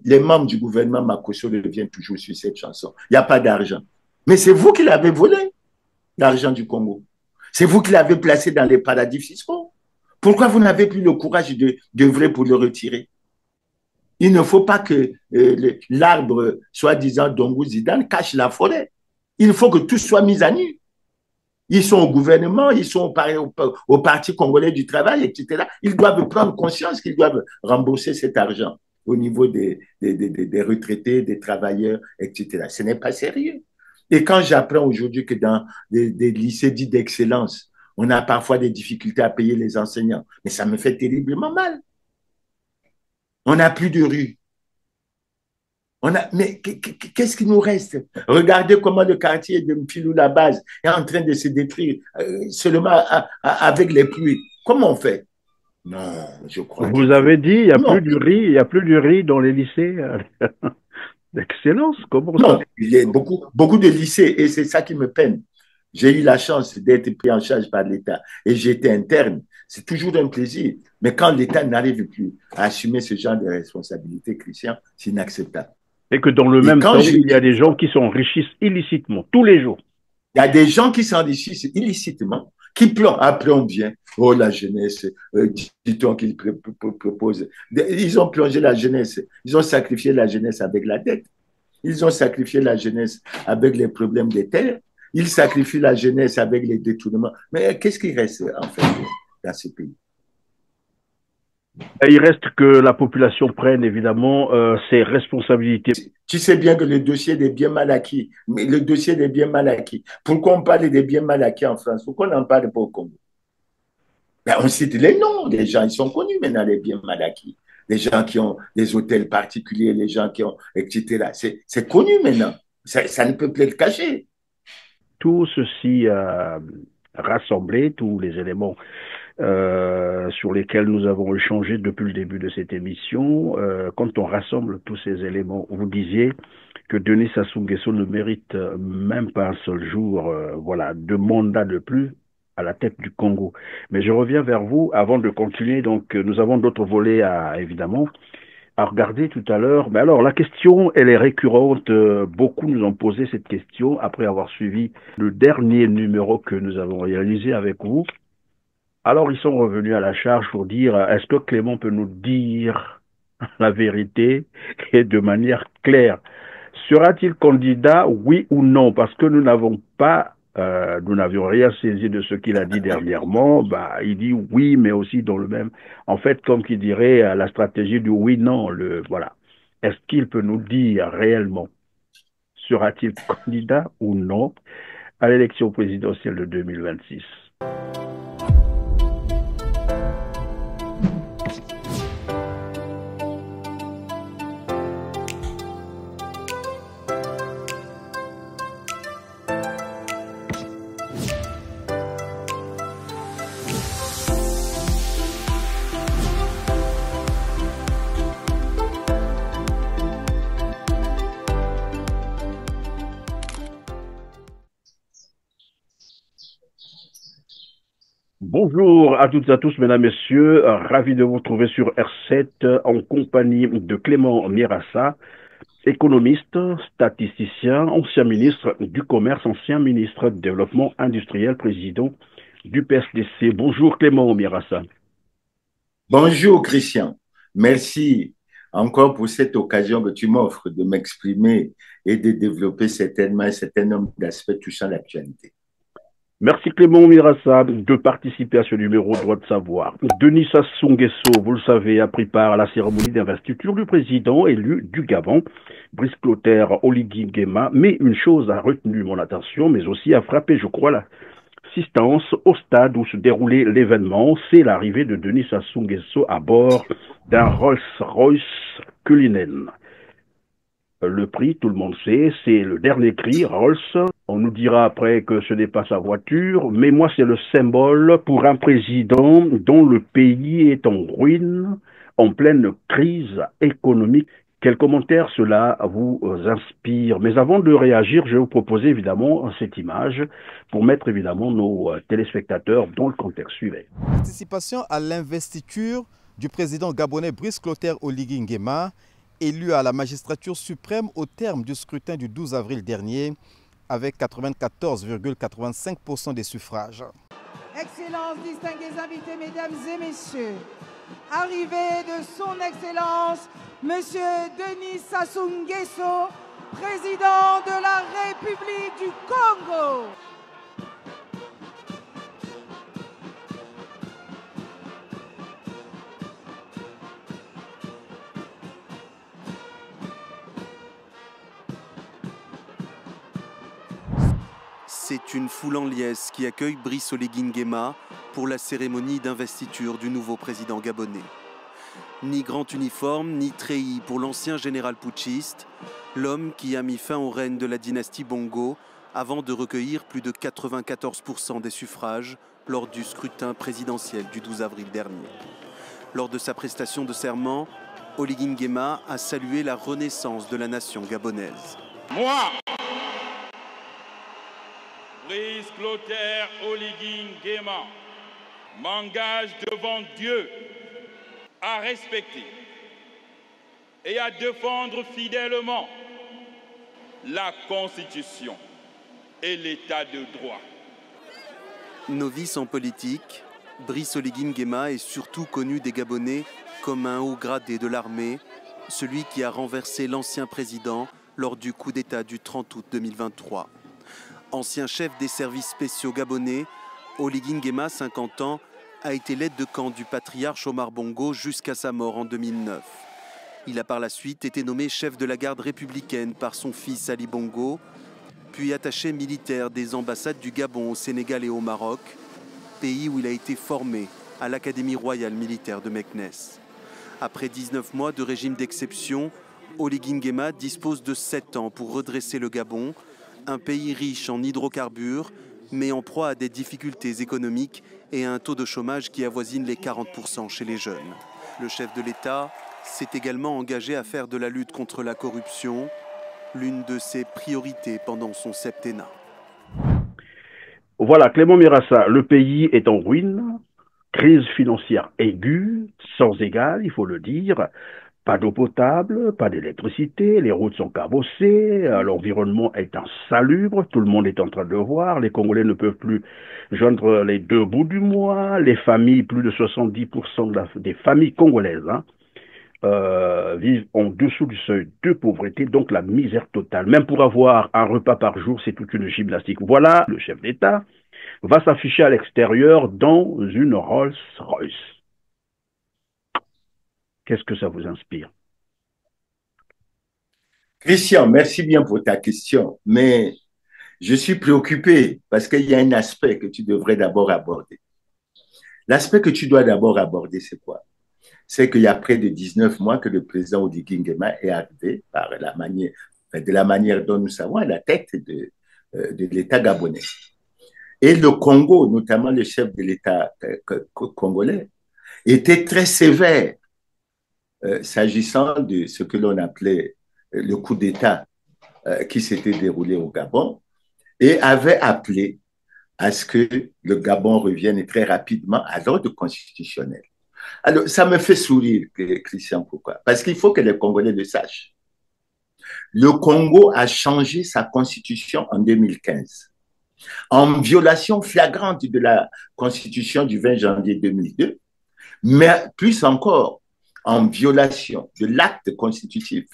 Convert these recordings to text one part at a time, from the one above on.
Les membres du gouvernement Makosso reviennent toujours sur cette chanson. Il n'y a pas d'argent. Mais c'est vous qui l'avez volé, l'argent du Congo. C'est vous qui l'avez placé dans les paradis fiscaux. Pourquoi vous n'avez plus le courage d'œuvrer pour le retirer? Il ne faut pas que l'arbre, soi-disant Dongou Zidane, cache la forêt. Il faut que tout soit mis à nu. Ils sont au gouvernement, ils sont au Parti congolais du travail, etc. Ils doivent prendre conscience qu'ils doivent rembourser cet argent au niveau des retraités, des travailleurs, etc. Ce n'est pas sérieux. Et quand j'apprends aujourd'hui que dans des lycées dits d'excellence, on a parfois des difficultés à payer les enseignants, mais ça me fait terriblement mal. On n'a plus de rue. Mais qu'est-ce qui nous reste? Regardez comment le quartier de Mpilou, la base, est en train de se détruire seulement avec les pluies. Comment on fait? Non, je crois qu'il Vous faut. avez dit, il n'y a plus Non, du riz, il n'y a plus du riz dans les lycées d'excellence. Comment ça? non, il y a beaucoup de lycées et c'est ça qui me peine. J'ai eu la chance d'être pris en charge par l'État et j'étais interne. C'est toujours un plaisir. Mais quand l'État n'arrive plus à assumer ce genre de responsabilité, Christian, c'est inacceptable. Et que dans le Et même quand temps, je il y a dis des gens qui s'enrichissent illicitement, tous les jours. il y a des gens qui s'enrichissent illicitement, qui plongent. Après, on vient. Oh, la jeunesse, dit-on qu'ils proposent. Ils ont plongé la jeunesse. Ils ont sacrifié la jeunesse avec la dette. Ils ont sacrifié la jeunesse avec les problèmes des terres. Ils sacrifient la jeunesse avec les détournements. Mais qu'est-ce qui reste, en fait, dans ce pays? Et il reste que la population prenne évidemment ses responsabilités. Tu sais bien que le dossier des biens mal acquis, mais le dossier des biens mal acquis, pourquoi on parle des biens mal acquis en France? Pourquoi on n'en parle pas au Congo? Ben, on cite les noms des gens, ils sont connus maintenant, les biens mal acquis. Les gens qui ont des hôtels particuliers, les gens qui ont, etc. C'est connu maintenant. Ça ne peut plus être caché. Tout ceci rassemblé, tous les éléments sur lesquels nous avons échangé depuis le début de cette émission, quand on rassemble tous ces éléments, vous disiez que Denis Sassou Nguesso ne mérite même pas un seul jour voilà, de mandat de plus à la tête du Congo. Mais je reviens vers vous avant de continuer. Donc, nous avons d'autres volets évidemment à regarder tout à l'heure. Mais alors, la question, elle est récurrente. Beaucoup nous ont posé cette question après avoir suivi le dernier numéro que nous avons réalisé avec vous. Alors, ils sont revenus à la charge pour dire, est-ce que Clément peut nous dire la vérité et de manière claire? Sera-t-il candidat, oui ou non? Parce que nous n'avions rien saisi de ce qu'il a dit dernièrement. Bah, il dit oui, mais aussi dans le même, en fait, comme qui dirait la stratégie du oui-non. Voilà. Est-ce qu'il peut nous dire réellement, sera-t-il candidat ou non à l'élection présidentielle de 2026? Bonjour à toutes et à tous, mesdames, messieurs. Ravi de vous retrouver sur R7 en compagnie de Clément Mirassa, économiste, statisticien, ancien ministre du Commerce, ancien ministre du Développement industriel, président du PSDC. Bonjour Clément Mirassa. Bonjour, Christian. Merci encore pour cette occasion que tu m'offres de m'exprimer et de développer certainement un certain nombre d'aspects touchant l'actualité. Merci Clément Mirassa de participer à ce numéro Droit de savoir. Denis Sassou Nguesso, vous le savez, a pris part à la cérémonie d'investiture du président élu du Gabon, Brice Clotaire Oligui Nguema. Mais une chose a retenu mon attention, mais aussi a frappé, je crois, l'assistance au stade où se déroulait l'événement. C'est l'arrivée de Denis Sassou Nguesso à bord d'un Rolls-Royce Cullinan. Le prix, tout le monde sait, c'est le dernier cri, Rolls. On nous dira après que ce n'est pas sa voiture, mais moi c'est le symbole pour un président dont le pays est en ruine, en pleine crise économique. Quel commentaire cela vous inspire? Mais avant de réagir, je vais vous proposer évidemment cette image pour mettre évidemment nos téléspectateurs dans le contexte suivant. Participation à l'investiture du président gabonais Brice Clotaire Oligui Nguema élu à la magistrature suprême au terme du scrutin du 12 avril dernier avec 94,85% des suffrages. Excellences, distingués invités, mesdames et messieurs, arrivée de son Excellence, Monsieur Denis Sassou Nguesso, président de la République du Congo. C'est une foule en liesse qui accueille Brice Oligui Nguema pour la cérémonie d'investiture du nouveau président gabonais. Ni grand uniforme, ni treillis pour l'ancien général putschiste, l'homme qui a mis fin au règne de la dynastie Bongo avant de recueillir plus de 94% des suffrages lors du scrutin présidentiel du 12 avril dernier. Lors de sa prestation de serment, Oligui Nguema a salué la renaissance de la nation gabonaise. Moi, Brice Clotaire Oligui Nguema, m'engage devant Dieu à respecter et à défendre fidèlement la Constitution et l'État de droit. Novice en politique, Brice Oligui Nguema est surtout connu des Gabonais comme un haut gradé de l'armée, celui qui a renversé l'ancien président lors du coup d'État du 30 août 2023. Ancien chef des services spéciaux gabonais, Oligui Nguema, 50 ans, a été l'aide de camp du patriarche Omar Bongo jusqu'à sa mort en 2009. Il a par la suite été nommé chef de la garde républicaine par son fils Ali Bongo, puis attaché militaire des ambassades du Gabon au Sénégal et au Maroc, pays où il a été formé à l'Académie royale militaire de Meknes. Après 19 mois de régime d'exception, Oligui Nguema dispose de 7 ans pour redresser le Gabon, un pays riche en hydrocarbures, mais en proie à des difficultés économiques et à un taux de chômage qui avoisine les 40% chez les jeunes. Le chef de l'État s'est également engagé à faire de la lutte contre la corruption l'une de ses priorités pendant son septennat. Voilà, Clément Mirassa, le pays est en ruine, crise financière aiguë, sans égale, il faut le dire. Pas d'eau potable, pas d'électricité, les routes sont cabossées, l'environnement est insalubre, tout le monde est en train de le voir, les Congolais ne peuvent plus joindre les deux bouts du mois, les familles, plus de 70% des familles congolaises vivent en dessous du seuil de pauvreté, donc la misère totale. Même pour avoir un repas par jour, c'est toute une gymnastique. Voilà, le chef d'État va s'afficher à l'extérieur dans une Rolls-Royce. Qu'est-ce que ça vous inspire? Christian, merci bien pour ta question, mais je suis préoccupé parce qu'il y a un aspect que tu devrais d'abord aborder. L'aspect que tu dois d'abord aborder, c'est quoi? C'est qu'il y a près de 19 mois que le président Oligui Nguema est arrivé de la manière dont nous savons à la tête de l'État gabonais. Et le Congo, notamment le chef de l'État congolais, était très sévère s'agissant de ce que l'on appelait le coup d'État qui s'était déroulé au Gabon et avait appelé à ce que le Gabon revienne très rapidement à l'ordre constitutionnel. Alors, ça me fait sourire, Christian, pourquoi? Parce qu'il faut que les Congolais le sachent. Le Congo a changé sa constitution en 2015, en violation flagrante de la constitution du 20 janvier 2002, mais plus encore en violation de l'acte constitutif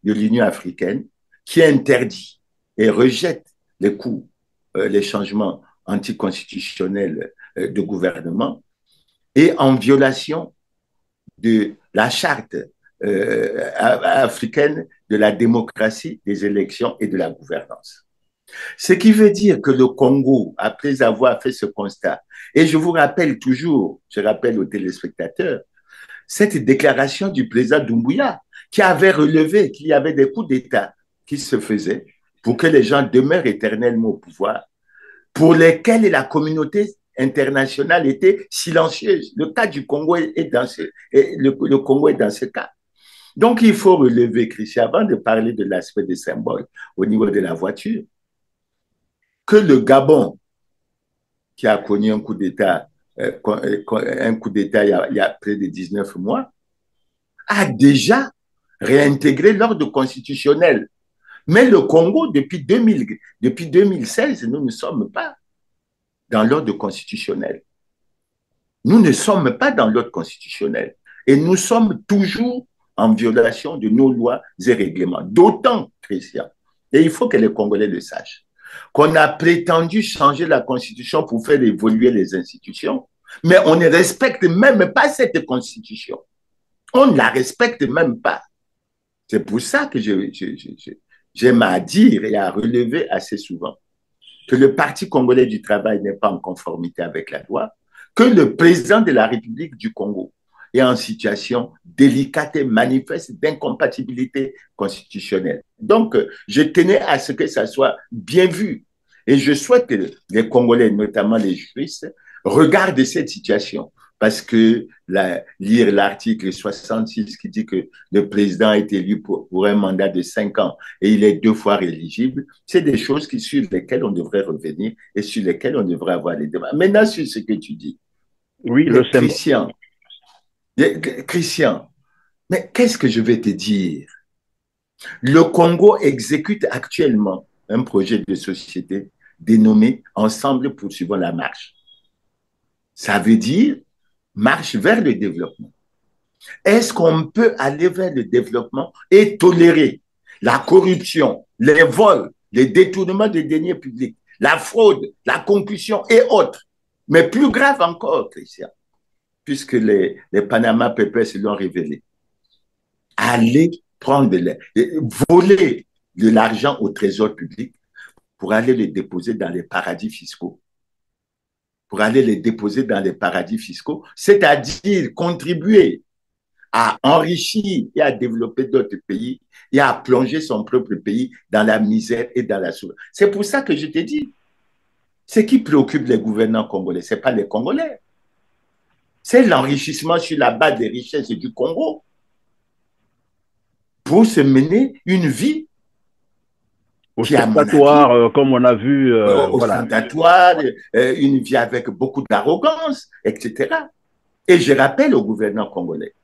de l'Union africaine qui interdit et rejette les changements anticonstitutionnels de gouvernement et en violation de la charte africaine de la démocratie, des élections et de la gouvernance. Ce qui veut dire que le Congo, après avoir fait ce constat, et je vous rappelle toujours, je rappelle aux téléspectateurs, cette déclaration du président Doumbouya qui avait relevé qu'il y avait des coups d'État qui se faisaient pour que les gens demeurent éternellement au pouvoir, pour lesquels la communauté internationale était silencieuse. Le cas du Congo est dans le Congo est dans ce cas. Donc, il faut relever, Christian, avant de parler de l'aspect des symboles au niveau de la voiture, que le Gabon, qui a connu un coup d'État il y a près de 19 mois, a déjà réintégrer l'ordre constitutionnel. Mais le Congo, depuis 2016, nous ne sommes pas dans l'ordre constitutionnel. Nous ne sommes pas dans l'ordre constitutionnel. Et nous sommes toujours en violation de nos lois et règlements. D'autant, Christian, et il faut que les Congolais le sachent, qu'on a prétendu changer la Constitution pour faire évoluer les institutions, mais on ne respecte même pas cette Constitution. On ne la respecte même pas. C'est pour ça que j'aime à dire et à relever assez souvent que le Parti congolais du travail n'est pas en conformité avec la loi, que le président de la République du Congo est en situation délicate et manifeste d'incompatibilité constitutionnelle. Donc, je tenais à ce que ça soit bien vu. Et je souhaite que les Congolais, notamment les juristes, regardent cette situation. Parce que lire l'article 66 qui dit que le président est élu pour un mandat de 5 ans et il est 2 fois éligible, c'est des choses sur lesquelles on devrait revenir et sur lesquelles on devrait avoir les débats. Maintenant, sur ce que tu dis. Oui, le symbole. Christian, mais qu'est-ce que je vais te dire? Le Congo exécute actuellement un projet de société dénommé Ensemble poursuivons la marche. Ça veut dire marche vers le développement. Est-ce qu'on peut aller vers le développement et tolérer la corruption, les vols, les détournements des deniers publics, la fraude, la concussion et autres? Mais plus grave encore, Christian, puisque les Panama Papers l'ont révélé. Aller voler de l'argent au trésor public pour aller le déposer dans les paradis fiscaux. C'est-à-dire contribuer à enrichir et à développer d'autres pays et à plonger son propre pays dans la misère et dans la souffrance. C'est pour ça que je te dis, ce qui préoccupe les gouvernants congolais, ce n'est pas les Congolais. C'est l'enrichissement sur la base des richesses du Congo pour se mener une vie ostentatoire, comme on a vu. Ostentatoire, une vie avec beaucoup d'arrogance, etc. Et je rappelle aux gouvernants congolais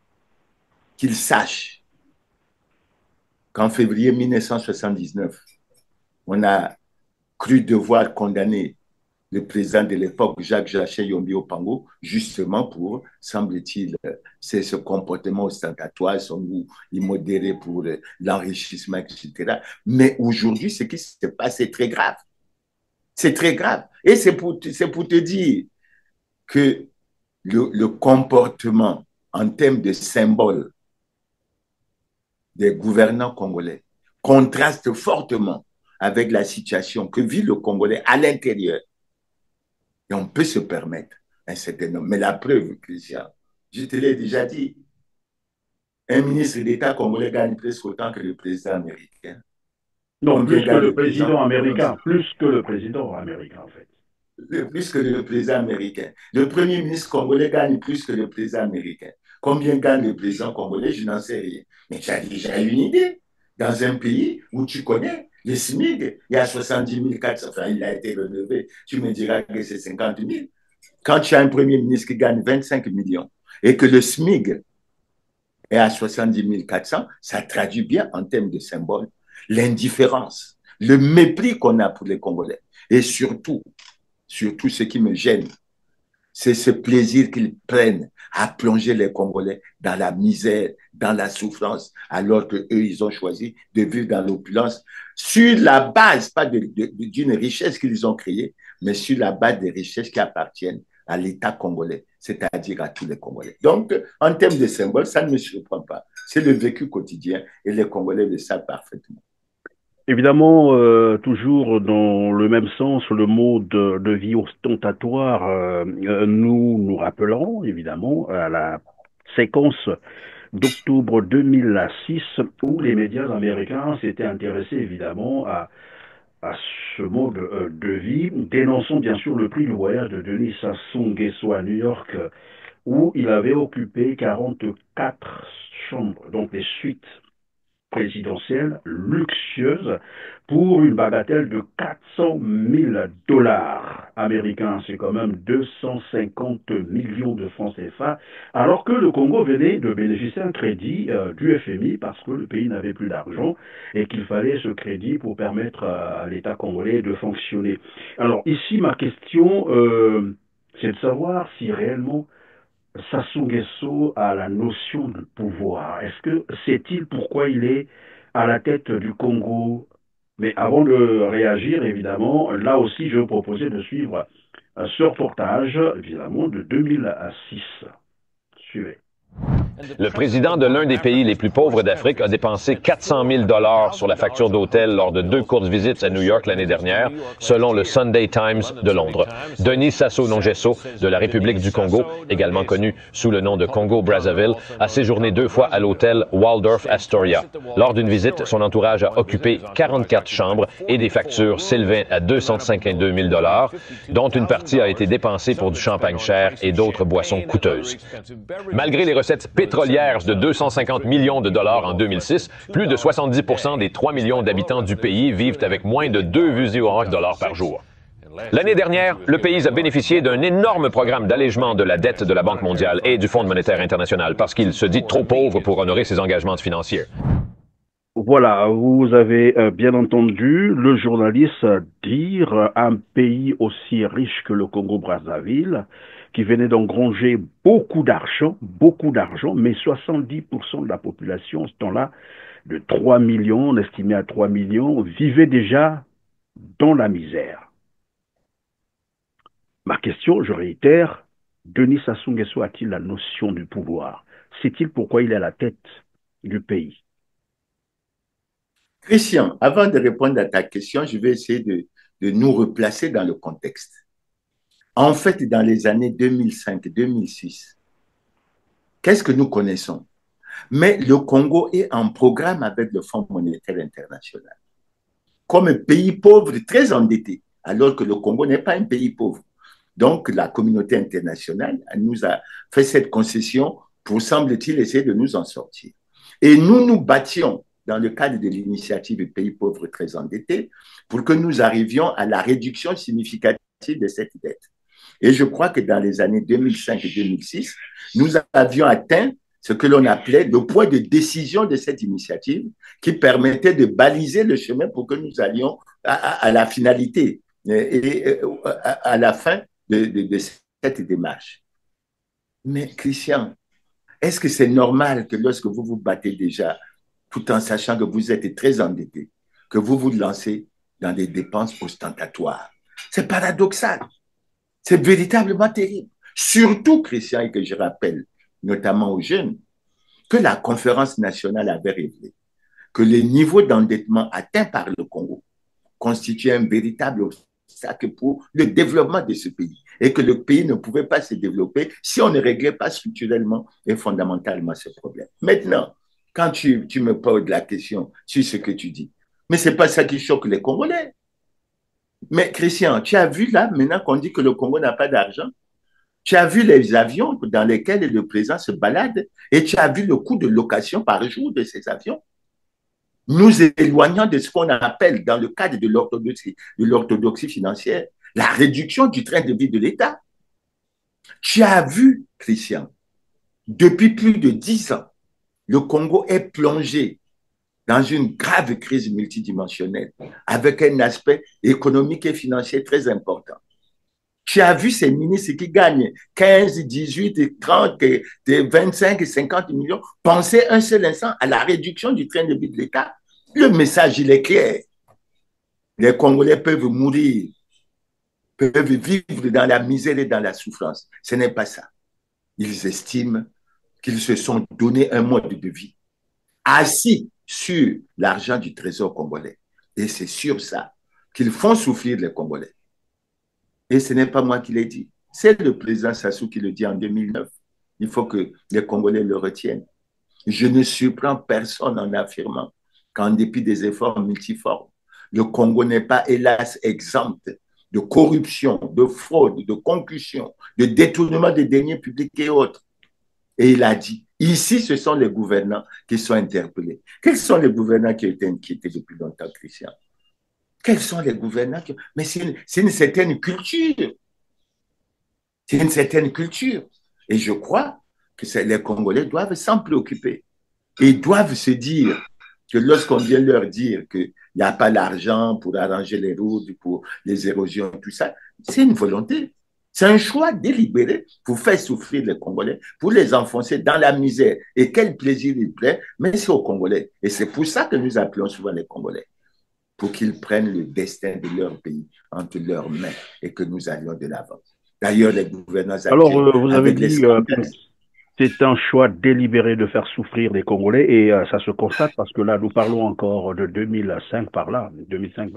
qu'ils sachent qu'en février 1979, on a cru devoir condamner le président de l'époque, Jacques Jachet Yombi Opango, justement pour, semble-t-il, c'est ce comportement ostentatoire, son goût immodéré pour l'enrichissement, etc. Mais aujourd'hui, ce qui se passe, c'est très grave. C'est très grave. Et c'est pour te dire que le comportement en termes de symbole des gouvernants congolais contraste fortement avec la situation que vit le Congolais à l'intérieur. Et on peut se permettre un certain nombre. Mais la preuve, Christian, je te l'ai déjà dit, un ministre d'État congolais gagne presque autant que le président américain. Non, plus que le président américain. Plus que le président américain, en fait. Plus que le président américain. Le premier ministre congolais gagne plus que le président américain. Combien gagne le président congolais? Je n'en sais rien. Mais tu as déjà une idée. Dans un pays où tu connais, le SMIC, il y a 70 400, enfin, il a été relevé. Tu me diras que c'est 50 000. Quand tu as un premier ministre qui gagne 25 millions et que le SMIC est à 70 400, ça traduit bien en termes de symbole l'indifférence, le mépris qu'on a pour les Congolais. Et surtout ce qui me gêne, c'est ce plaisir qu'ils prennent à plonger les Congolais dans la misère, dans la souffrance, alors qu'eux, ils ont choisi de vivre dans l'opulence sur la base, pas d'une richesse qu'ils ont créée, mais sur la base des richesses qui appartiennent à l'État congolais, c'est-à-dire à tous les Congolais. Donc, en termes de symboles, ça ne me surprend pas. C'est le vécu quotidien et les Congolais le savent parfaitement. Évidemment, toujours dans le même sens, le mot de vie ostentatoire, nous rappelons évidemment à la séquence d'octobre 2006 où les médias américains s'étaient intéressés évidemment à ce mode de vie, dénonçant bien sûr le prix du voyage de Denis Sassou Nguesso à New York où il avait occupé 44 chambres, donc des suites présidentielle luxueuse pour une bagatelle de 400 000 dollars américains. C'est quand même 250 millions de francs CFA, alors que le Congo venait de bénéficier d'un crédit du FMI parce que le pays n'avait plus d'argent et qu'il fallait ce crédit pour permettre à l'État congolais de fonctionner. Alors ici, ma question, c'est de savoir si réellement Sassou Nguesso a la notion de pouvoir. Est-ce que sait-il pourquoi il est à la tête du Congo? Mais avant de réagir, évidemment, là aussi, je vais vous proposer de suivre ce reportage, évidemment, de 2006. Suivez. Le président de l'un des pays les plus pauvres d'Afrique a dépensé 400 000 $ sur la facture d'hôtel lors de 2 courtes visites à New York l'année dernière, selon le Sunday Times de Londres. Denis Sassou Nguesso, de la République du Congo, également connu sous le nom de Congo-Brazzaville, a séjourné 2 fois à l'hôtel Waldorf Astoria. Lors d'une visite, son entourage a occupé 44 chambres et des factures s'élevant à 252 000 $, dont une partie a été dépensée pour du champagne cher et d'autres boissons coûteuses. Malgré les recettes pétrolières de 250 millions de dollars en 2006, plus de 70% des 3 millions d'habitants du pays vivent avec moins de 2,1 $ par jour. L'année dernière, le pays a bénéficié d'un énorme programme d'allègement de la dette de la Banque mondiale et du Fonds monétaire international parce qu'il se dit trop pauvre pour honorer ses engagements financiers. Voilà, vous avez bien entendu le journaliste dire un pays aussi riche que le Congo-Brazzaville, qui venait d'engranger beaucoup d'argent, mais 70% de la population, ce temps-là, de 3 millions, on estimait à 3 millions, vivait déjà dans la misère. Ma question, je réitère, Denis Sassou Nguesso a-t-il la notion du pouvoir? Sait-il pourquoi il est à la tête du pays? Christian, avant de répondre à ta question, je vais essayer de nous replacer dans le contexte. En fait, dans les années 2005-2006, qu'est-ce que nous connaissons? Mais le Congo est en programme avec le Fonds monétaire international, comme un pays pauvre très endetté, alors que le Congo n'est pas un pays pauvre. Donc, la communauté internationale nous a fait cette concession pour, semble-t-il, essayer de nous en sortir. Et nous nous battions dans le cadre de l'initiative Pays pauvres très endettés pour que nous arrivions à la réduction significative de cette dette. Et je crois que dans les années 2005 et 2006, nous avions atteint ce que l'on appelait le point de décision de cette initiative qui permettait de baliser le chemin pour que nous allions à la finalité et à la fin de cette démarche. Mais Christian, est-ce que c'est normal que lorsque vous vous battez déjà, tout en sachant que vous êtes très endetté, que vous vous lancez dans des dépenses ostentatoires? C'est paradoxal. C'est véritablement terrible. Surtout, Christian, et que je rappelle, notamment aux jeunes, que la conférence nationale avait révélé que les niveaux d'endettement atteints par le Congo constituaient un véritable obstacle pour le développement de ce pays et que le pays ne pouvait pas se développer si on ne réglait pas structurellement et fondamentalement ce problème. Maintenant, quand tu me poses la question sur ce que tu dis, mais ce n'est pas ça qui choque les Congolais. Mais Christian, tu as vu là, maintenant qu'on dit que le Congo n'a pas d'argent, tu as vu les avions dans lesquels le président se balade et tu as vu le coût de location par jour de ces avions. Nous éloignons de ce qu'on appelle, dans le cadre de l'orthodoxie financière, la réduction du train de vie de l'État. Tu as vu, Christian, depuis plus de 10 ans, le Congo est plongé dans une grave crise multidimensionnelle avec un aspect économique et financier très important. Tu as vu ces ministres qui gagnent 15, 18, 30, 25, 50 millions penser un seul instant à la réduction du train de vie de l'État. Le message, il est clair. Les Congolais peuvent mourir, peuvent vivre dans la misère et dans la souffrance. Ce n'est pas ça. Ils estiment qu'ils se sont donné un mode de vie assis sur l'argent du trésor congolais. Et c'est sur ça qu'ils font souffrir les Congolais. Et ce n'est pas moi qui l'ai dit. C'est le président Sassou qui le dit en 2009. Il faut que les Congolais le retiennent. Je ne surprends personne en affirmant qu'en dépit des efforts multiformes, le Congo n'est pas, hélas, exempt de corruption, de fraude, de concussion, de détournement des deniers publics et autres. Et il a dit, Ici, ce sont les gouvernants qui sont interpellés. Quels sont les gouvernants qui ont été inquiétés depuis longtemps, Christian? Quels sont les gouvernants qui... Mais c'est une certaine culture. C'est une certaine culture. Et je crois que les Congolais doivent s'en préoccuper. Ils doivent se dire que lorsqu'on vient leur dire qu'il n'y a pas l'argent pour arranger les routes, pour les érosions, tout ça, c'est une volonté. C'est un choix délibéré pour faire souffrir les Congolais, pour les enfoncer dans la misère. Et quel plaisir il plaît, mais c'est aux Congolais. Et c'est pour ça que nous appelons souvent les Congolais, pour qu'ils prennent le destin de leur pays entre leurs mains et que nous allions de l'avant. D'ailleurs, les gouvernants actuels... Alors, vous avez dit c'est un choix délibéré de faire souffrir les Congolais et ça se constate parce que là, nous parlons encore de 2005 par là, 2005,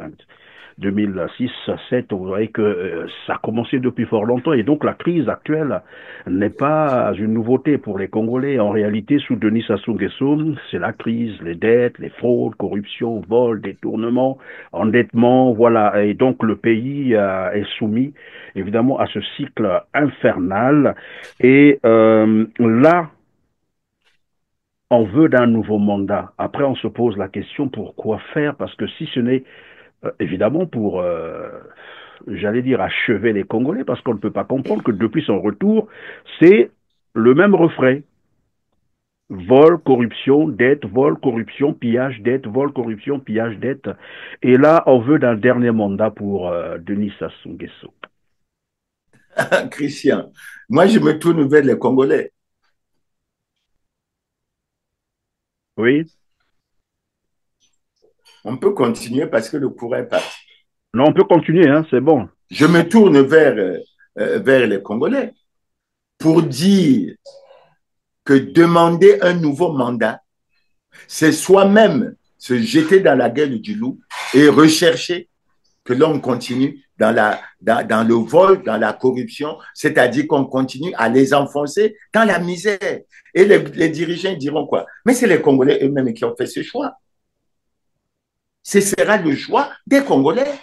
2006, 2007, vous voyez que ça a commencé depuis fort longtemps et donc la crise actuelle n'est pas une nouveauté pour les Congolais. En réalité, sous Denis Sassou Nguesso, c'est la crise, les dettes, les fraudes, corruption, vol, détournement, endettement, voilà. Et donc le pays est soumis évidemment à ce cycle infernal et là, on veut d'un nouveau mandat. Après, on se pose la question pourquoi faire, parce que si ce n'est évidemment pour, j'allais dire, achever les Congolais, parce qu'on ne peut pas comprendre que depuis son retour, c'est le même refrain. Vol, corruption, dette, vol, corruption, pillage, dette, vol, corruption, pillage, dette. Et là, on veut d'un dernier mandat pour Denis Sassou Nguesso. Christian, moi je me tourne vers les Congolais. Oui. On peut continuer parce que le courant est parti. Non, on peut continuer, hein, c'est bon. Je me tourne vers les Congolais pour dire que demander un nouveau mandat, c'est soi-même se jeter dans la gueule du loup et rechercher que l'on continue dans le vol, dans la corruption, c'est-à-dire qu'on continue à les enfoncer dans la misère. Et les dirigeants diront quoi? Mais c'est les Congolais eux-mêmes qui ont fait ce choix. Ce sera le choix des Congolais.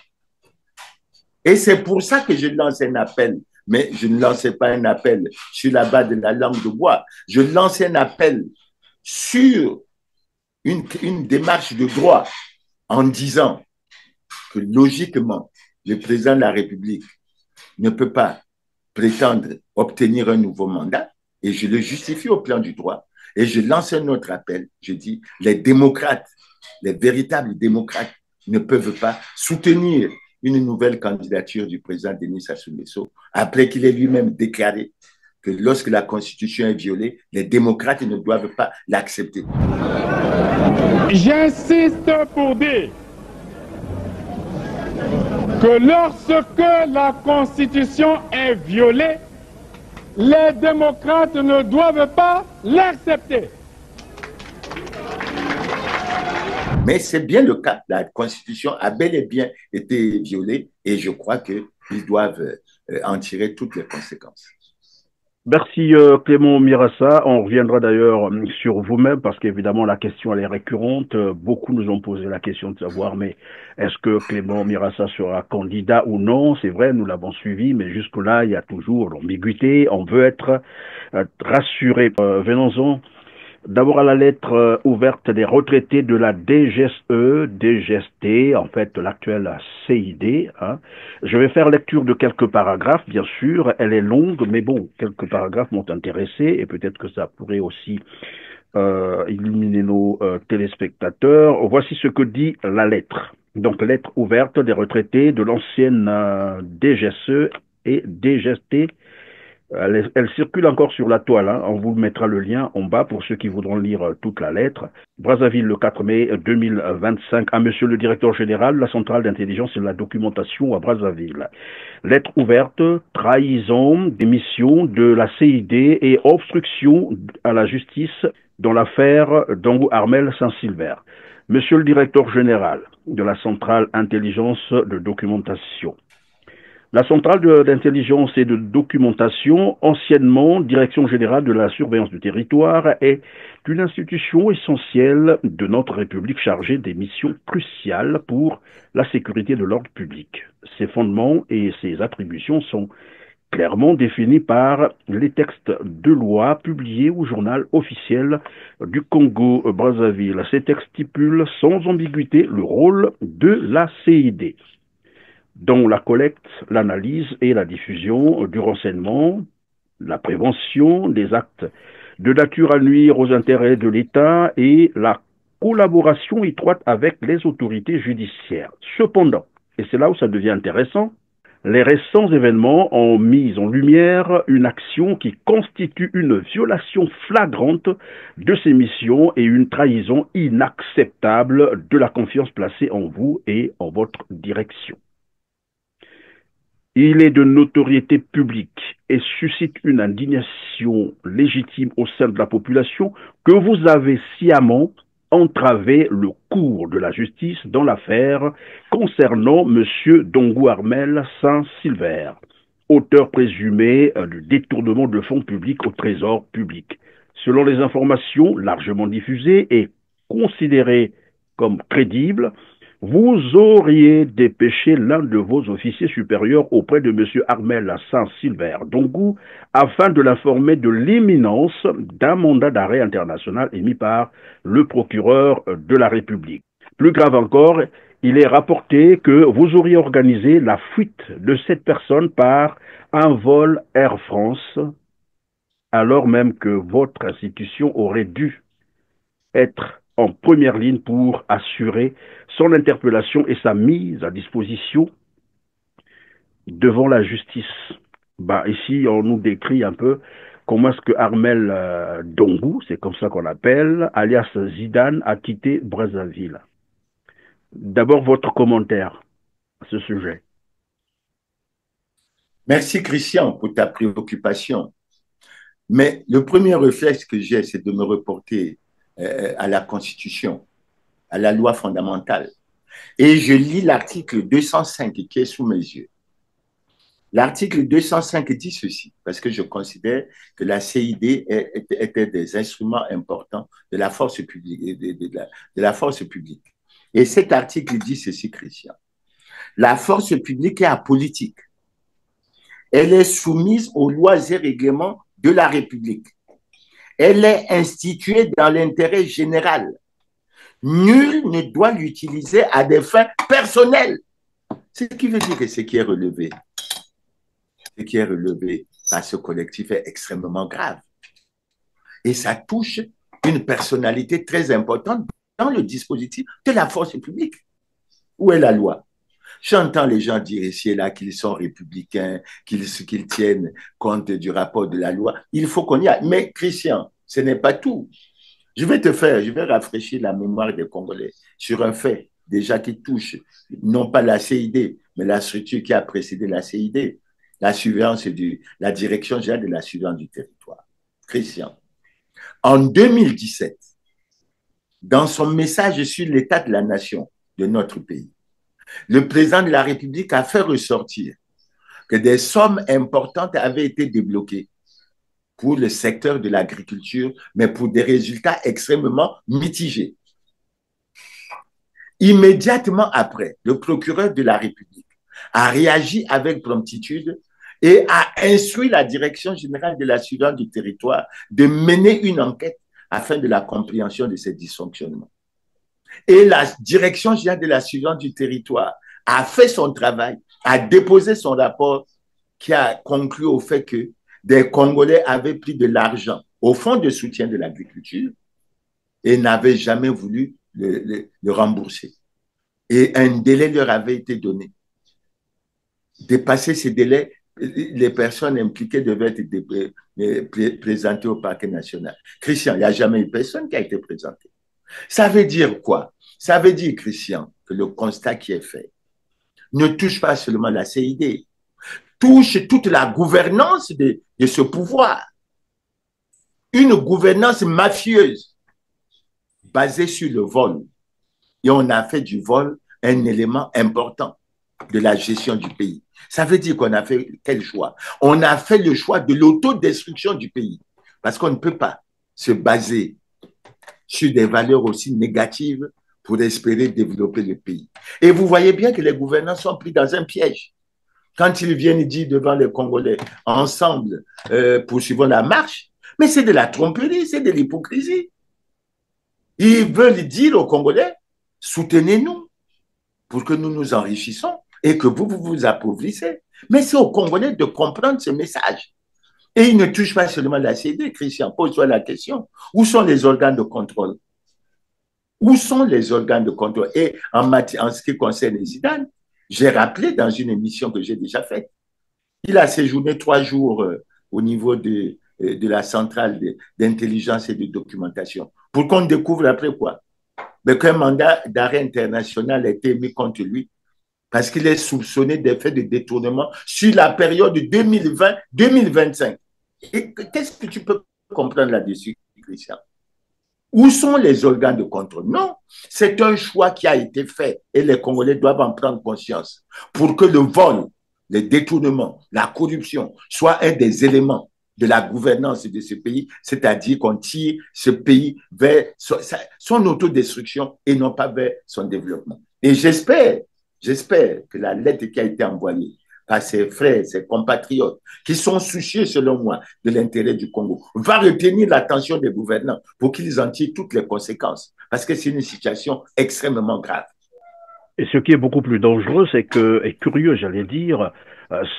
Et c'est pour ça que je lance un appel. Mais je ne lançais pas un appel sur la base de la langue de bois. Je lance un appel sur une démarche de droit en disant que logiquement, le président de la République ne peut pas prétendre obtenir un nouveau mandat et je le justifie au plan du droit. Et je lance un autre appel. Je dis, les démocrates, les véritables démocrates ne peuvent pas soutenir une nouvelle candidature du président Denis Sassou Nguesso après qu'il ait lui-même déclaré que lorsque la Constitution est violée, les démocrates ne doivent pas l'accepter. J'insiste pour dire que lorsque la Constitution est violée, les démocrates ne doivent pas l'accepter. Mais c'est bien le cas. La Constitution a bel et bien été violée et je crois qu'ils doivent en tirer toutes les conséquences. Merci Clément Mirassa. On reviendra d'ailleurs sur vous-même parce qu'évidemment la question elle est récurrente. Beaucoup nous ont posé la question de savoir mais est-ce que Clément Mirassa sera candidat ou non? C'est vrai, nous l'avons suivi, mais jusque-là il y a toujours l'ambiguïté. On veut être rassuré. Venons-en d'abord à la lettre ouverte des retraités de la DGSE, DGST, en fait l'actuelle CID. Hein. Je vais faire lecture de quelques paragraphes, bien sûr. Elle est longue, mais bon, quelques paragraphes m'ont intéressé et peut-être que ça pourrait aussi illuminer nos téléspectateurs. Voici ce que dit la lettre. Donc, lettre ouverte des retraités de l'ancienne DGSE et DGST. Elle circule encore sur la toile, hein. On vous mettra le lien en bas pour ceux qui voudront lire toute la lettre. Brazzaville, le 4 mai 2025, à Monsieur le Directeur Général, la Centrale d'Intelligence et de la Documentation à Brazzaville. Lettre ouverte, trahison des missions de la CID et obstruction à la justice dans l'affaire Dango Armel Saint-Silver. Monsieur le Directeur Général de la Centrale Intelligence de Documentation. La centrale d'intelligence et de documentation, anciennement Direction générale de la surveillance du territoire, est une institution essentielle de notre République chargée des missions cruciales pour la sécurité de l'ordre public. Ses fondements et ses attributions sont clairement définie par les textes de loi publiés au journal officiel du Congo-Brazzaville. Ces textes stipulent sans ambiguïté le rôle de la CID, dont la collecte, l'analyse et la diffusion du renseignement, la prévention des actes de nature à nuire aux intérêts de l'État et la collaboration étroite avec les autorités judiciaires. Cependant, et c'est là où ça devient intéressant, les récents événements ont mis en lumière une action qui constitue une violation flagrante de ces missions et une trahison inacceptable de la confiance placée en vous et en votre direction. Il est de notoriété publique et suscite une indignation légitime au sein de la population que vous avez sciemment entravé le cours de la justice dans l'affaire concernant M. Dongou Armel Saint-Silver, auteur présumé du détournement de fonds publics au trésor public. Selon les informations largement diffusées et considérées comme crédibles, vous auriez dépêché l'un de vos officiers supérieurs auprès de M. Armel Saint-Silver Dongou afin de l'informer de l'imminence d'un mandat d'arrêt international émis par le procureur de la République. Plus grave encore, il est rapporté que vous auriez organisé la fuite de cette personne par un vol Air France, alors même que votre institution aurait dû être en première ligne pour assurer son interpellation et sa mise à disposition devant la justice. Ici, on nous décrit un peu comment est-ce que Armel Dongou, c'est comme ça qu'on l'appelle, alias Zidane, a quitté Brazzaville. D'abord, votre commentaire à ce sujet. Merci Christian pour ta préoccupation. Mais le premier réflexe que j'ai, c'est de me reporter à la Constitution, à la loi fondamentale. Et je lis l'article 205 qui est sous mes yeux. L'article 205 dit ceci, parce que je considère que la CID était des instruments importants de la force publique. De la force publique. Et cet article dit ceci, Christian. La force publique est apolitique. Elle est soumise aux lois et règlements de la République. Elle est instituée dans l'intérêt général. Nul ne doit l'utiliser à des fins personnelles. Ce qui veut dire que ce qui est relevé par ce collectif est extrêmement grave. Et ça touche une personnalité très importante dans le dispositif de la force publique. Où est la loi? J'entends les gens dire ici et là qu'ils sont républicains, qu'ils tiennent compte du rapport de la loi. Il faut qu'on y aille. Mais Christian, ce n'est pas tout. Je vais rafraîchir la mémoire des Congolais sur un fait déjà qui touche non pas la CID, mais la structure qui a précédé la CID, la direction générale de la surveillance du territoire. Christian, en 2017, dans son message sur l'état de la nation de notre pays, le président de la République a fait ressortir que des sommes importantes avaient été débloquées pour le secteur de l'agriculture, mais pour des résultats extrêmement mitigés. Immédiatement après, le procureur de la République a réagi avec promptitude et a instruit la direction générale de la surveillance du territoire de mener une enquête afin de la compréhension de ces dysfonctionnements. Et la direction générale de la surveillance du territoire a fait son travail, a déposé son rapport qui a conclu au fait que des Congolais avaient pris de l'argent au fonds de soutien de l'agriculture et n'avaient jamais voulu le rembourser. Et un délai leur avait été donné. Dépasser ces délais, les personnes impliquées devaient être présentées au parquet national. Christian, il n'y a jamais eu personne qui a été présenté. Ça veut dire quoi? Ça veut dire, Christian, que le constat qui est fait ne touche pas seulement la CID, touche toute la gouvernance de ce pouvoir. Une gouvernance mafieuse basée sur le vol. Et on a fait du vol un élément important de la gestion du pays. Ça veut dire qu'on a fait quel choix? On a fait le choix de l'autodestruction du pays. Parce qu'on ne peut pas se baser sur des valeurs aussi négatives pour espérer développer le pays. Et vous voyez bien que les gouvernants sont pris dans un piège. Quand ils viennent dire devant les Congolais, ensemble, poursuivons la marche, mais c'est de la tromperie, c'est de l'hypocrisie. Ils veulent dire aux Congolais, soutenez-nous pour que nous nous enrichissons et que vous vous appauvrissez. Mais c'est aux Congolais de comprendre ce message. Et ils ne touchent pas seulement la CD, Christian, pose-toi la question. Où sont les organes de contrôle? Où sont les organes de contrôle? Et en ce qui concerne Zidane, j'ai rappelé dans une émission que j'ai déjà faite, il a séjourné 3 jours au niveau de la centrale d'intelligence et de documentation. Pour qu'on découvre après quoi? Mais qu'un mandat d'arrêt international a été mis contre lui parce qu'il est soupçonné des faits de détournement sur la période 2020-2025. Et qu'est-ce que tu peux comprendre là-dessus, Christian? Où sont les organes de contrôle? Non, c'est un choix qui a été fait et les Congolais doivent en prendre conscience pour que le vol, les détournements, la corruption soient un des éléments de la gouvernance de ce pays, c'est-à-dire qu'on tire ce pays vers son autodestruction et non pas vers son développement. Et j'espère que la lettre qui a été envoyée par ses frères, ses compatriotes, qui sont soucieux, selon moi, de l'intérêt du Congo, va retenir l'attention des gouvernants pour qu'ils en tirent toutes les conséquences, parce que c'est une situation extrêmement grave. Et ce qui est beaucoup plus dangereux, c'est que, et curieux, j'allais dire,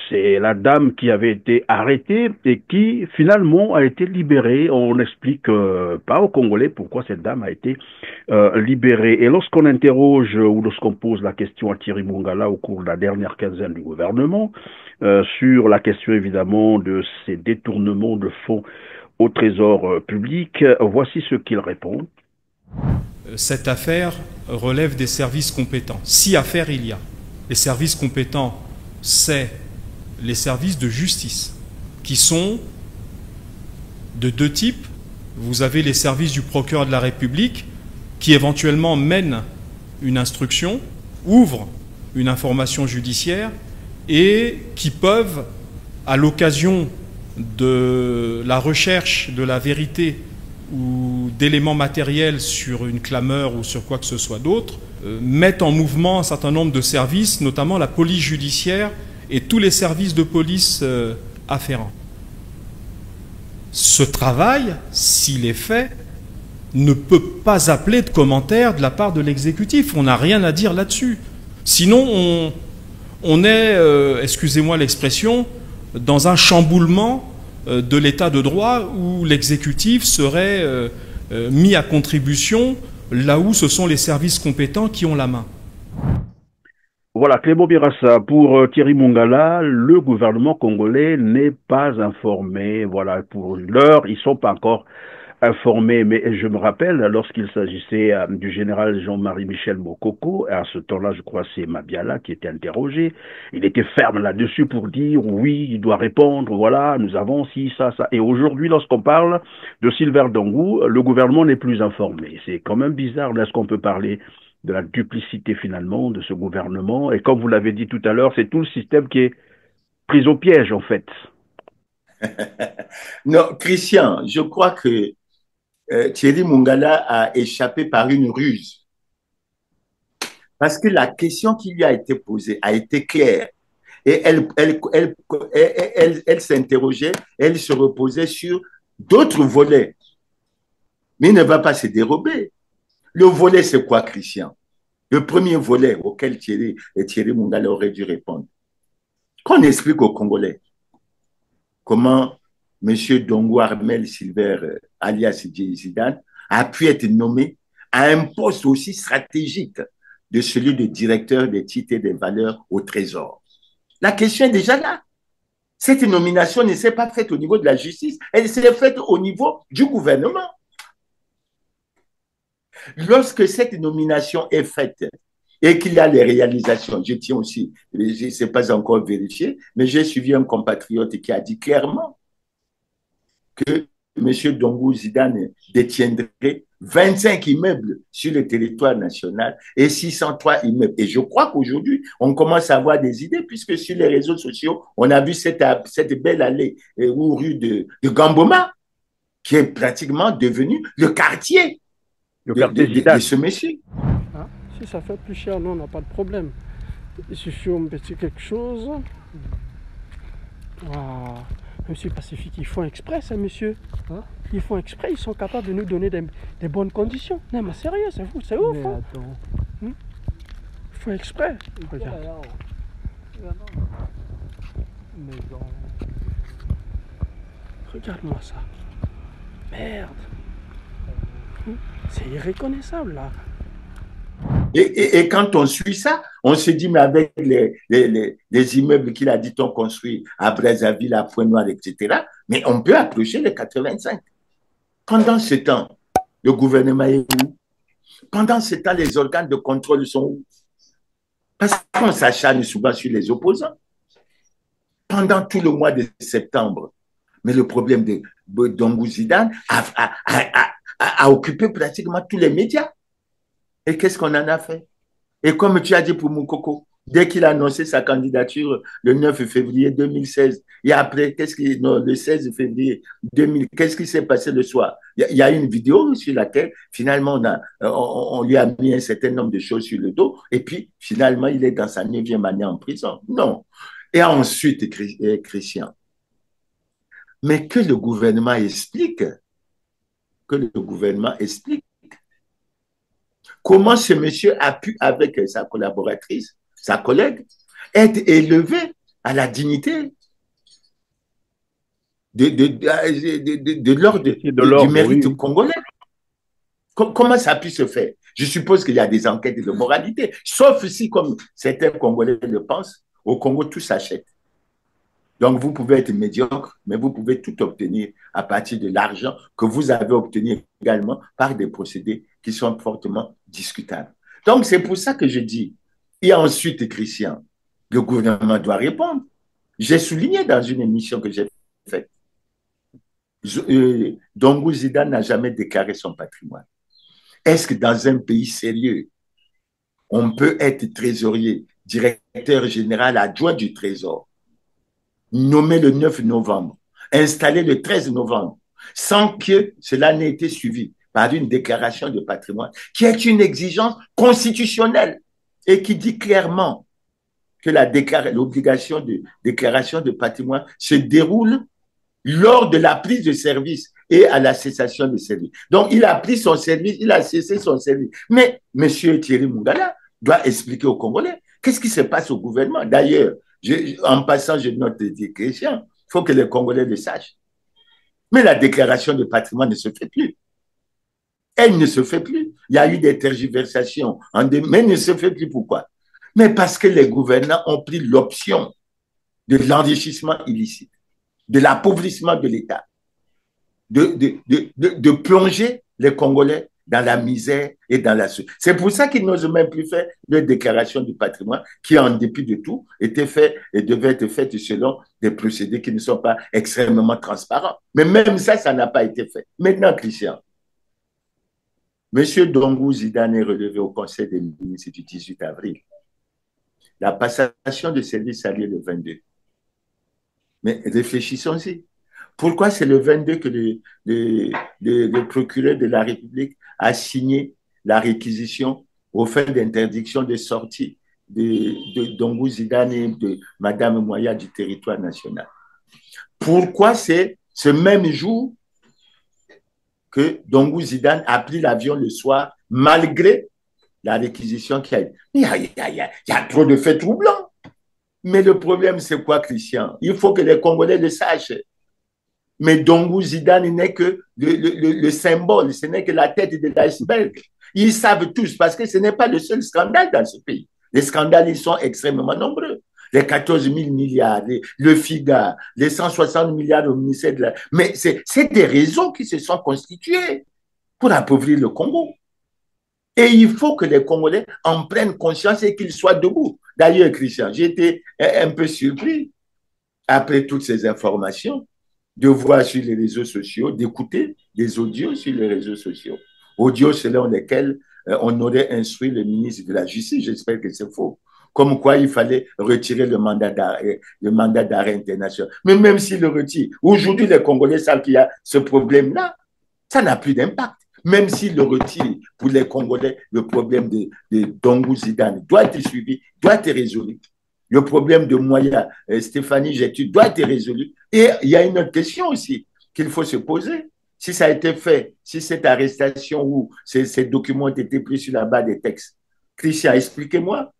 c'est la dame qui avait été arrêtée et qui finalement a été libérée. On n'explique pas aux Congolais pourquoi cette dame a été libérée. Et lorsqu'on interroge ou lorsqu'on pose la question à Thierry Mongala au cours de la dernière quinzaine du gouvernement, sur la question évidemment de ces détournements de fonds au trésor public, voici ce qu'il répond. Cette affaire relève des services compétents. Si affaire il y a. Les services compétents, c'est les services de justice, qui sont de 2 types. Vous avez les services du procureur de la République, qui éventuellement mènent une instruction, ouvrent une information judiciaire, et qui peuvent, à l'occasion de la recherche de la vérité ou d'éléments matériels sur une clameur ou sur quoi que ce soit d'autre, mettent en mouvement un certain nombre de services, notamment la police judiciaire et tous les services de police afférents. Ce travail, s'il est fait, ne peut pas appeler de commentaires de la part de l'exécutif. On n'a rien à dire là-dessus. Sinon, on est, excusez-moi l'expression, dans un chamboulement de l'état de droit où l'exécutif serait mis à contribution là où ce sont les services compétents qui ont la main. Voilà, Clément Birassa, pour Thierry Mongala, le gouvernement congolais n'est pas informé. Voilà, pour l'heure, ils ne sont pas encore informés. Mais je me rappelle, lorsqu'il s'agissait du général Jean-Marie Michel Mokoko, à ce temps-là, je crois que c'est Mabiala qui était interrogé, il était ferme là-dessus pour dire oui, il doit répondre, voilà, nous avons ci, ça. Et aujourd'hui, lorsqu'on parle de Sylvain Dongou, le gouvernement n'est plus informé. C'est quand même bizarre, est-ce qu'on peut parler de la duplicité finalement de ce gouvernement? Et comme vous l'avez dit tout à l'heure, c'est tout le système qui est pris au piège en fait. Non, Christian, je crois que Thierry Mongala a échappé par une ruse. Parce que la question qui lui a été posée a été claire. Et elle s'interrogeait, elle se reposait sur d'autres volets. Mais il ne va pas se dérober. Le volet, c'est quoi, Christian? Le premier volet auquel Thierry Mongala aurait dû répondre. Qu'on explique aux Congolais comment M. Dongou Armel Silver, alias Zidane, a pu être nommé à un poste aussi stratégique de celui de directeur des titres et des valeurs au Trésor. La question est déjà là. Cette nomination ne s'est pas faite au niveau de la justice, elle s'est faite au niveau du gouvernement. Lorsque cette nomination est faite et qu'il y a les réalisations, je tiens aussi, je ne sais pas encore vérifié, mais j'ai suivi un compatriote qui a dit clairement que M. Dongou Zidane détiendrait 25 immeubles sur le territoire national et 603 immeubles. Et je crois qu'aujourd'hui, on commence à avoir des idées, puisque sur les réseaux sociaux, on a vu cette belle allée ou rue de Gamboma, qui est pratiquement devenue le quartier de ce monsieur. Ah, si ça fait plus cher, non, on n'a pas de problème. Ici, on peut dire quelque chose. Ah, monsieur Pacifique, ils font exprès, ça, monsieur. Hein? Ils font exprès, ils sont capables de nous donner des bonnes conditions. Non, mais sérieux, c'est fou, c'est ouf. Hein? Ils font exprès. Regarde. Regarde-moi ça. Merde. C'est irreconnaissable, là. Et quand on suit ça, on se dit, mais avec les immeubles qu'il a dit on construit à Brazzaville, à Pointe-Noire, etc., mais on peut approcher les 85. Pendant ce temps, le gouvernement est où? Pendant ce temps, les organes de contrôle sont où? Parce qu'on s'acharne souvent sur les opposants. Pendant tout le mois de septembre, mais le problème de Dongou Zidane a occupé pratiquement tous les médias. Et qu'est-ce qu'on en a fait? Et comme tu as dit pour Moukoko, dès qu'il a annoncé sa candidature le 9 février 2016, et après, le 16 février 2000, qu'est-ce qui s'est passé le soir? Il y a une vidéo sur laquelle, finalement, on lui a mis un certain nombre de choses sur le dos, et puis, finalement, il est dans sa 9e année en prison. Non. Et ensuite, Christian, mais que le gouvernement explique, comment ce monsieur a pu, avec sa collaboratrice, sa collègue, être élevé à la dignité de l'ordre du mérite congolais. Comment ça a pu se faire? Je suppose qu'il y a des enquêtes de moralité, sauf si, comme certains Congolais le pensent, au Congo, tout s'achète. Donc, vous pouvez être médiocre, mais vous pouvez tout obtenir à partir de l'argent que vous avez obtenu également par des procédés qui sont fortement discutables. Donc, c'est pour ça que je dis, et ensuite, Christian, le gouvernement doit répondre. J'ai souligné dans une émission que j'ai faite, Dongou Zidane n'a jamais déclaré son patrimoine. Est-ce que dans un pays sérieux, on peut être trésorier, directeur général adjoint du Trésor, nommé le 9 novembre, installé le 13 novembre, sans que cela n'ait été suivi par une déclaration de patrimoine, qui est une exigence constitutionnelle et qui dit clairement que l'obligation de déclaration de patrimoine se déroule lors de la prise de service et à la cessation de service. Donc, il a pris son service, il a cessé son service. Mais M. Thierry Moungala doit expliquer aux Congolais qu'est-ce qui se passe au gouvernement. D'ailleurs, en passant, je note des Christian, il faut que les Congolais le sachent. Mais la déclaration de patrimoine ne se fait plus. Elle ne se fait plus. Il y a eu des tergiversations, mais elle ne se fait plus. Pourquoi? Mais parce que les gouvernants ont pris l'option de l'enrichissement illicite, de l'appauvrissement de l'État, de plonger les Congolais dans la misère et dans la souffrance. C'est pour ça qu'ils n'osent même plus faire de déclaration du patrimoine qui, en dépit de tout, était fait et devait être faite selon des procédés qui ne sont pas extrêmement transparents. Mais même ça, ça n'a pas été fait. Maintenant, Christian, M. Dongou Zidane est relevé au Conseil des ministres du 18 avril. La passation de service a lieu le 22. Mais réfléchissons-y. Pourquoi c'est le 22 que le procureur de la République a signé la réquisition aux fins d'interdiction de sortie de Dongou Zidane et de Mme Moya du territoire national? Pourquoi c'est ce même jour que Dongou Zidane a pris l'avion le soir malgré la réquisition qu'il y a eu? Il y a trop de faits troublants. Mais le problème, c'est quoi, Christian? Il faut que les Congolais le sachent. Mais Dongou Zidane n'est que le symbole, ce n'est que la tête de l'iceberg. Ils savent tous, parce que ce n'est pas le seul scandale dans ce pays. Les scandales, ils sont extrêmement nombreux. Les 14 000 milliards, le FIGA, les 160 milliards au ministère de la... Mais c'est des réseaux qui se sont constitués pour appauvrir le Congo. Et il faut que les Congolais en prennent conscience et qu'ils soient debout. D'ailleurs, Christian, j'ai été un peu surpris, après toutes ces informations, de voir sur les réseaux sociaux, d'écouter des audios sur les réseaux sociaux. Audios selon lesquels on aurait instruit le ministre de la Justice, j'espère que c'est faux, comme quoi il fallait retirer le mandat d'arrêt international. Mais même s'il le retire, aujourd'hui les Congolais savent qu'il y a ce problème-là, ça n'a plus d'impact. Même s'il le retire pour les Congolais, le problème de Dongou Zidane doit être suivi, doit être résolu. Le problème de Moya, Stéphanie Gétu doit être résolu. Et il y a une autre question aussi qu'il faut se poser. Si ça a été fait, si cette arrestation ou ces documents ont été pris sur la base des textes, Christian, expliquez-moi.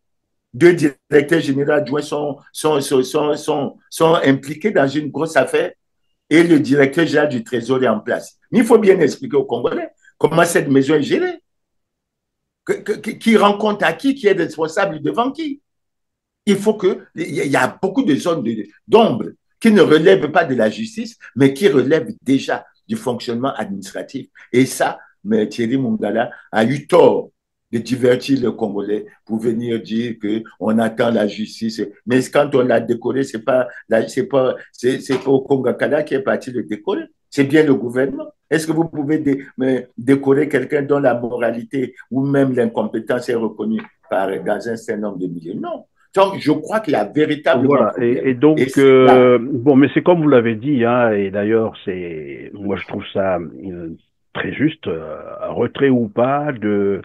2 directeurs généraux adjoints sont impliqués dans une grosse affaire et le directeur général du Trésor est en place. Mais il faut bien expliquer aux Congolais comment cette maison est gérée. Qui rend compte à qui est responsable devant qui. Il faut que. Il y a beaucoup de zones d'ombre qui ne relèvent pas de la justice, mais qui relèvent déjà du fonctionnement administratif. Et ça, mais Thierry Mungala a eu tort de divertir le Congolais pour venir dire qu'on attend la justice. Mais quand on l'a décoré, c'est pas au Congakala qui est parti le décorer. C'est bien le gouvernement. Est-ce que vous pouvez décorer quelqu'un dont la moralité ou même l'incompétence est reconnue dans un certain nombre de milieux? Non. Donc, je crois qu'il y a véritablement. Voilà. Et donc, bon, mais c'est comme vous l'avez dit, hein, et d'ailleurs, moi, je trouve ça très juste, retrait ou pas de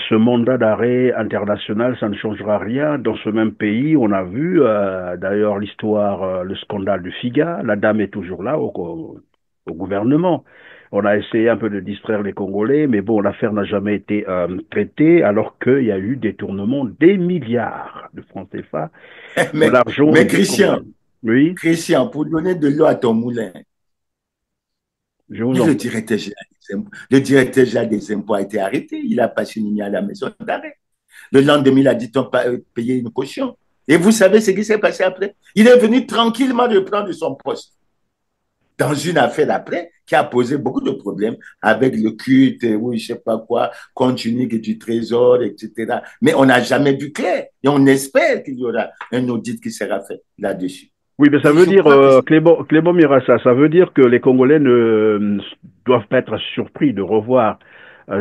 ce mandat d'arrêt international, ça ne changera rien. Dans ce même pays, on a vu, d'ailleurs, l'histoire, le scandale du FIGA. La dame est toujours là au gouvernement. On a essayé un peu de distraire les Congolais, mais bon, l'affaire n'a jamais été traitée, alors qu'il y a eu détournement des milliards de francs CFA. Mais Christian, oui? Christian, pour donner de l'eau à ton moulin, le directeur général des impôts a été arrêté. Il a passé une nuit à la maison d'arrêt. Le lendemain, il a dit on payer une caution. Et vous savez ce qui s'est passé après? Il est venu tranquillement reprendre son poste dans une affaire après qui a posé beaucoup de problèmes avec le culte, ou je ne sais pas quoi, compte unique du trésor, etc. Mais on n'a jamais vu clair. Et on espère qu'il y aura un audit qui sera fait là-dessus. Oui, mais ça veut dire, Clément Mirassa, ça veut dire que les Congolais ne doivent pas être surpris de revoir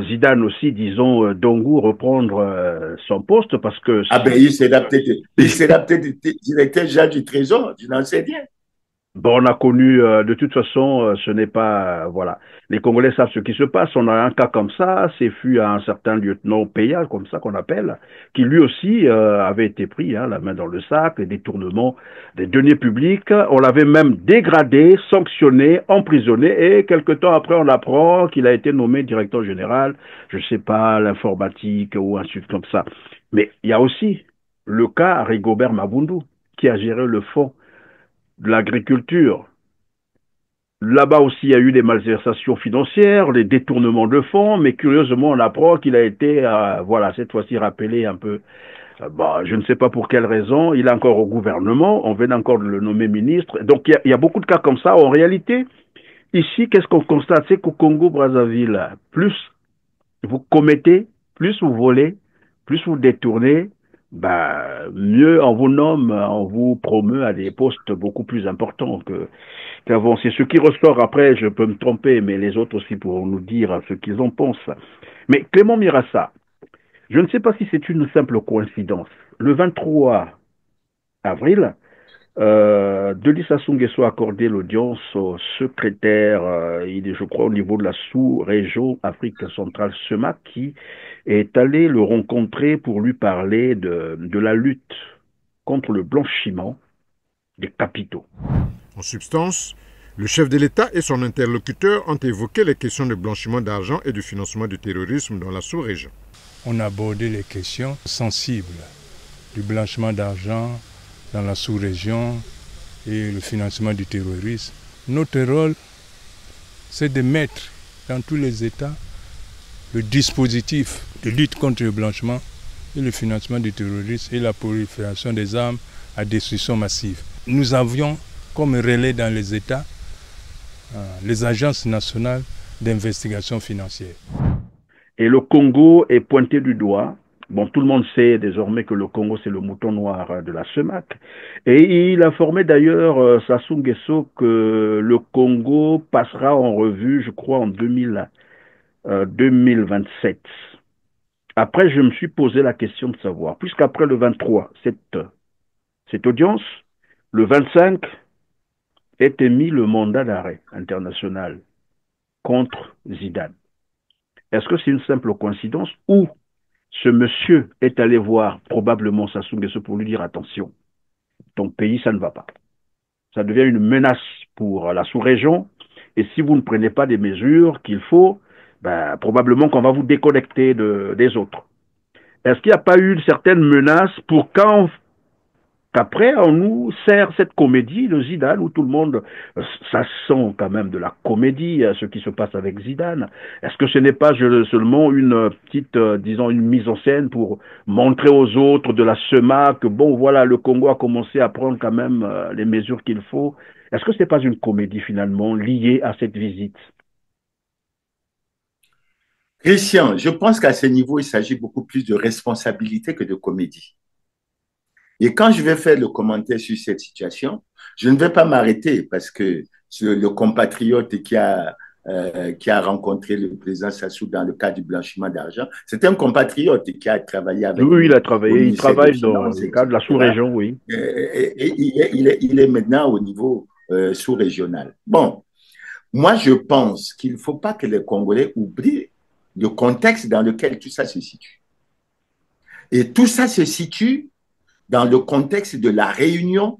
Zidane aussi, disons, Dongou reprendre son poste parce que... Ah ben, il sera peut-être directeur général du Trésor, je n'en sais rien. Bon, on a connu, de toute façon, ce n'est pas, voilà. Les Congolais savent ce qui se passe. On a un cas comme ça, c'est fut un certain lieutenant Payal, comme ça qu'on appelle, qui lui aussi avait été pris, hein, la main dans le sac, les détournements des deniers publics. On l'avait même dégradé, sanctionné, emprisonné, et quelque temps après, on apprend qu'il a été nommé directeur général, je sais pas, l'informatique ou un truc comme ça. Mais il y a aussi le cas Rigobert Mabundu, qui a géré le fonds de l'agriculture. Là-bas aussi, il y a eu des malversations financières, les détournements de fonds, mais curieusement, on apprend qu'il a été, voilà, cette fois-ci rappelé un peu, je ne sais pas pour quelle raison, il est encore au gouvernement, on vient encore de le nommer ministre. Donc, il y a beaucoup de cas comme ça. En réalité, ici, qu'est-ce qu'on constate? C'est qu'au Congo-Brazzaville, plus vous commettez, plus vous volez, plus vous détournez, mieux on vous nomme, on vous promeut à des postes beaucoup plus importants qu'avant. C'est ce qui ressort. Après, je peux me tromper, mais les autres aussi pourront nous dire ce qu'ils en pensent. Mais Clément Mirassa, je ne sais pas si c'est une simple coïncidence. Le 23 avril, Denis Sassou Nguesso a accordé l'audience au secrétaire, il est, je crois, au niveau de la sous-région Afrique centrale, SEMAC, qui est allé le rencontrer pour lui parler de la lutte contre le blanchiment des capitaux. En substance, le chef de l'État et son interlocuteur ont évoqué les questions de blanchiment d'argent et de financement du terrorisme dans la sous-région. On a abordé les questions sensibles du blanchiment d'argent dans la sous-région et le financement du terrorisme. Notre rôle, c'est de mettre dans tous les États le dispositif de lutte contre le blanchiment et le financement du terrorisme et la prolifération des armes à destruction massive. Nous avions comme relais dans les États les agences nationales d'investigation financière. Et le Congo est pointé du doigt. Bon, tout le monde sait désormais que le Congo, c'est le mouton noir de la CEMAC. Et il a informé d'ailleurs Sassou Nguesso que le Congo passera en revue, je crois, en 2027. Après, je me suis posé la question de savoir, puisqu'après le 23, cette audience, le 25, est émis le mandat d'arrêt international contre Zidane. Est-ce que c'est une simple coïncidence ou ce monsieur est allé voir probablement Sassou Nguesso pour lui dire attention, ton pays, ça ne va pas. Ça devient une menace pour la sous-région et si vous ne prenez pas des mesures qu'il faut, ben, probablement qu'on va vous déconnecter des autres. Est-ce qu'il n'y a pas eu une certaine menace pour qu'après on nous sert cette comédie de Zidane où tout le monde, ça sent quand même de la comédie, ce qui se passe avec Zidane. Est-ce que ce n'est pas seulement une petite, disons, une mise en scène pour montrer aux autres de la SEMA que bon, voilà, le Congo a commencé à prendre quand même les mesures qu'il faut. Est-ce que ce n'est pas une comédie finalement liée à cette visite? Christian, je pense qu'à ce niveau, il s'agit beaucoup plus de responsabilité que de comédie. Et quand je vais faire le commentaire sur cette situation, je ne vais pas m'arrêter parce que le compatriote qui a rencontré le président Sassou dans le cadre du blanchiment d'argent, c'est un compatriote qui a travaillé avec lui. Oui, il a travaillé, il travaille dans le cadre de la sous-région, oui. Et il est maintenant au niveau sous-régional. Bon, moi je pense qu'il ne faut pas que les Congolais oublient le contexte dans lequel tout ça se situe. Et tout ça se situe dans le contexte de la réunion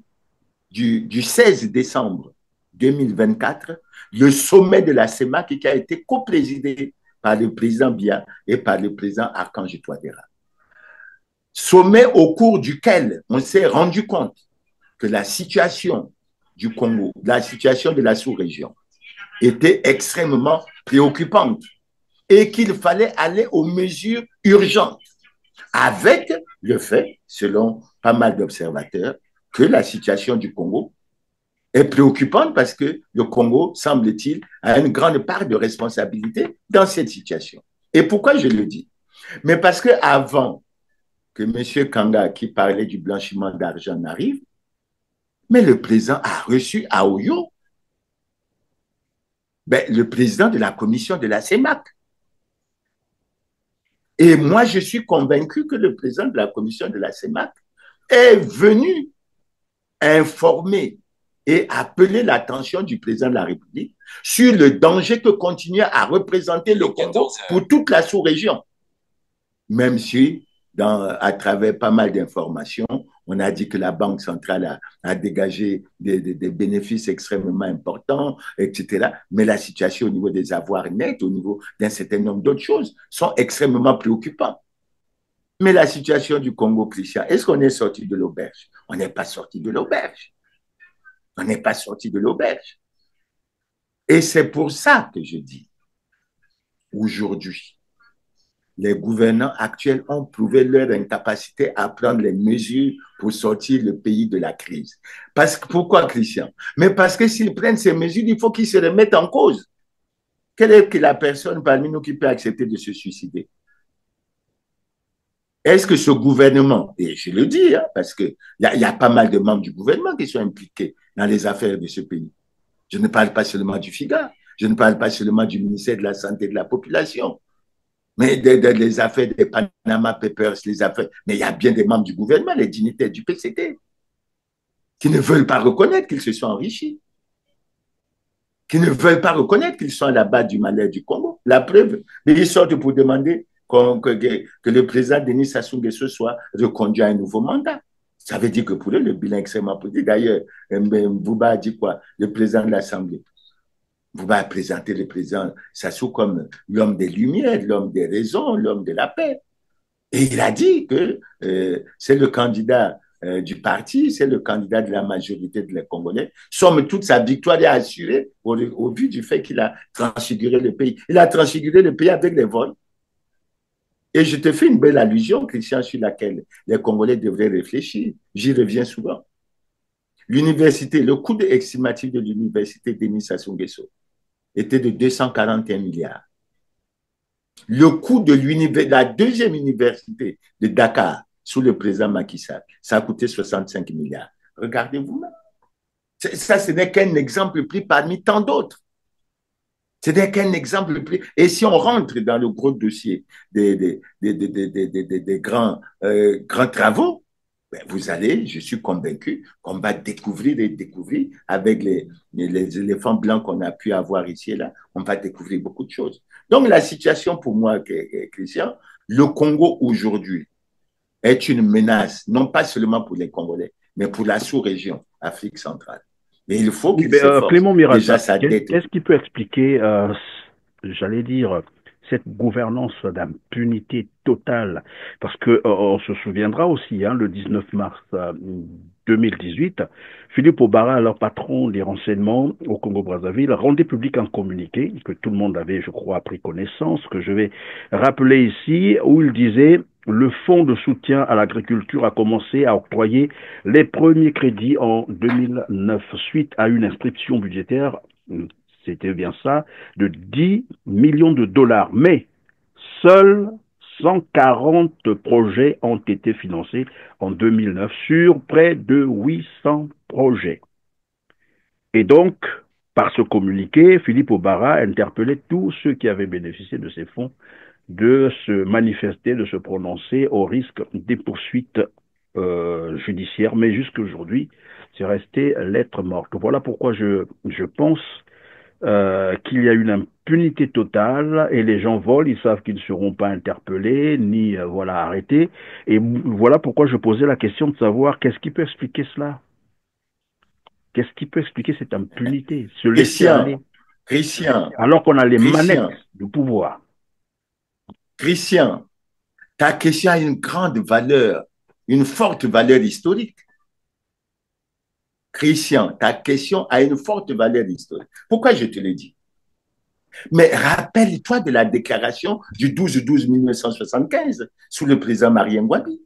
du 16 décembre 2024, le sommet de la CEMAC qui a été coprésidé par le président Biya et par le président Archange Touadéra. Sommet au cours duquel on s'est rendu compte que la situation du Congo, la situation de la sous-région était extrêmement préoccupante et qu'il fallait aller aux mesures urgentes avec le fait, selon pas mal d'observateurs, que la situation du Congo est préoccupante parce que le Congo, semble-t-il, a une grande part de responsabilité dans cette situation. Et pourquoi je le dis? Mais parce qu'avant que M. Kanga, qui parlait du blanchiment d'argent, n'arrive, mais le président a reçu à Oyo le président de la commission de la CEMAC. Et moi, je suis convaincu que le président de la commission de la CEMAC est venu informer et appeler l'attention du président de la République sur le danger que continue à représenter le Congo pour toute la sous-région. Même si, à travers pas mal d'informations, on a dit que la Banque centrale a dégagé des bénéfices extrêmement importants, etc. Mais la situation au niveau des avoirs nets, au niveau d'un certain nombre d'autres choses, sont extrêmement préoccupantes. Mais la situation du Congo, Christian, est-ce qu'on est sorti de l'auberge? On n'est pas sorti de l'auberge. On n'est pas sorti de l'auberge. Et c'est pour ça que je dis, aujourd'hui, les gouvernants actuels ont prouvé leur incapacité à prendre les mesures pour sortir le pays de la crise. Pourquoi, Christian? Mais parce que s'ils prennent ces mesures, il faut qu'ils se remettent en cause. Quelle est la personne parmi nous qui peut accepter de se suicider? Est-ce que ce gouvernement, et je le dis, parce qu'il y a pas mal de membres du gouvernement qui sont impliqués dans les affaires de ce pays. Je ne parle pas seulement du FIGA, je ne parle pas seulement du ministère de la Santé et de la Population, mais les affaires des Panama Papers, mais il y a bien des membres du gouvernement, les dignitaires du PCT, qui ne veulent pas reconnaître qu'ils se sont enrichis, qui ne veulent pas reconnaître qu'ils sont à la base du malheur du Congo. La preuve, ils sortent pour demander que le président Denis Sassou Nguesso soit reconduit à un nouveau mandat. Ça veut dire que pour eux, le bilan est extrêmement positif. D'ailleurs, Bouba a dit quoi? Le président de l'Assemblée. Bouba a présenté le président Sassou comme l'homme des Lumières, l'homme des raisons, l'homme de la paix. Et il a dit que c'est le candidat du parti, c'est le candidat de la majorité des Congolais. Somme toute, sa victoire est assurée au vu du fait qu'il a transfiguré le pays. Il a transfiguré le pays avec les vols. Et je te fais une belle allusion, Christian, sur laquelle les Congolais devraient réfléchir. J'y reviens souvent. L'université, le coût estimatif de l'université Denis Sassou Nguesso était de 241 milliards. Le coût de la deuxième université de Dakar, sous le président Macky Sall, ça a coûté 65 milliards. Regardez-vous là. Ça, ce n'est qu'un exemple pris parmi tant d'autres. Ce n'est qu'un exemple pris. Et si on rentre dans le gros dossier des grands travaux, Ben, vous allez, je suis convaincu qu'on va découvrir et découvrir avec les éléphants blancs qu'on a pu avoir ici et là, on va découvrir beaucoup de choses. Donc la situation pour moi, Christian, le Congo aujourd'hui est une menace, non pas seulement pour les Congolais, mais pour la sous-région, Afrique centrale. Et il faut qu'il s'efforce. Clément Miranda, Déjà, sa dette. qu'est-ce qui peut expliquer, j'allais dire, cette gouvernance d'impunité totale? Parce que on se souviendra aussi, hein, le 19 mars 2018, Philippe Obara, alors patron des renseignements au Congo-Brazzaville, rendait public un communiqué que tout le monde avait, je crois, pris connaissance, que je vais rappeler ici, où il disait: le fonds de soutien à l'agriculture a commencé à octroyer les premiers crédits en 2009 suite à une inscription budgétaire, c'était bien ça, de 10 millions de dollars. Mais seuls 140 projets ont été financés en 2009 sur près de 800 projets. Et donc, par ce communiqué, Philippe Obara interpellait tous ceux qui avaient bénéficié de ces fonds de se manifester, de se prononcer au risque des poursuites judiciaires. Mais jusqu'à aujourd'hui, c'est resté lettre morte. Voilà pourquoi je pense qu'il y a une impunité totale et les gens volent, ils savent qu'ils ne seront pas interpellés ni voilà arrêtés. Et voilà pourquoi je posais la question de savoir qu'est-ce qui peut expliquer cela. Qu'est-ce qui peut expliquer cette impunité, se laisser aller, alors qu'on a les manettes du pouvoir. Christian, ta question a une grande valeur, une forte valeur historique. Christian, ta question a une forte valeur historique. Pourquoi je te le dis? Mais rappelle-toi de la déclaration du 12-12-1975 sous le président Marien Ngouabi.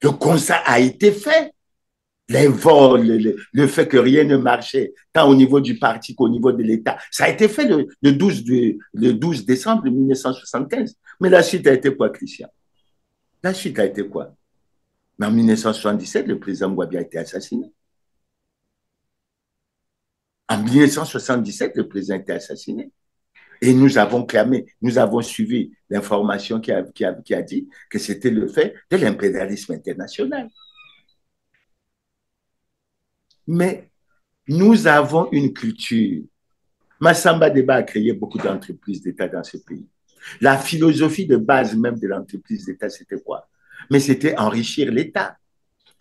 Le constat a été fait. Les vols, le fait que rien ne marchait, tant au niveau du parti qu'au niveau de l'État. Ça a été fait le 12 décembre 1975. Mais la suite a été quoi, Christian? La suite a été quoi? En 1977, le président Ngouabi a été assassiné. En 1977, le président a été assassiné. Et nous avons clamé, nous avons suivi l'information qui a dit que c'était le fait de l'impérialisme international. Mais nous avons une culture. Massamba Deba a créé beaucoup d'entreprises d'État dans ce pays. La philosophie de base même de l'entreprise d'État, c'était quoi? Mais c'était enrichir l'État,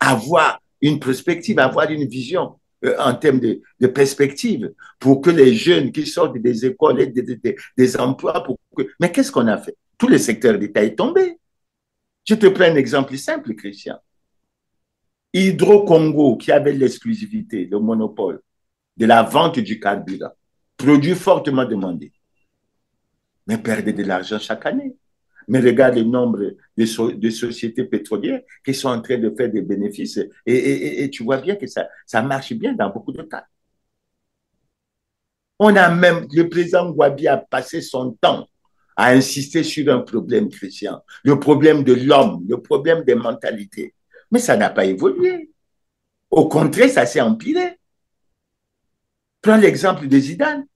avoir une perspective, avoir une vision en termes de perspective pour que les jeunes qui sortent des écoles aient des emplois. Mais qu'est-ce qu'on a fait? Tout le secteur d'État est tombé. Je te prends un exemple simple, Christian. Hydro-Congo, qui avait l'exclusivité, le monopole de la vente du carburant, produit fortement demandé, mais perdait de l'argent chaque année. Mais regarde le nombre de sociétés pétrolières qui sont en train de faire des bénéfices et tu vois bien que ça marche bien dans beaucoup de cas. Le président Ngouabi a passé son temps à insister sur un problème, Christian, le problème de l'homme, le problème des mentalités. Mais ça n'a pas évolué. Au contraire, ça s'est empiré. Prends l'exemple de Zidane.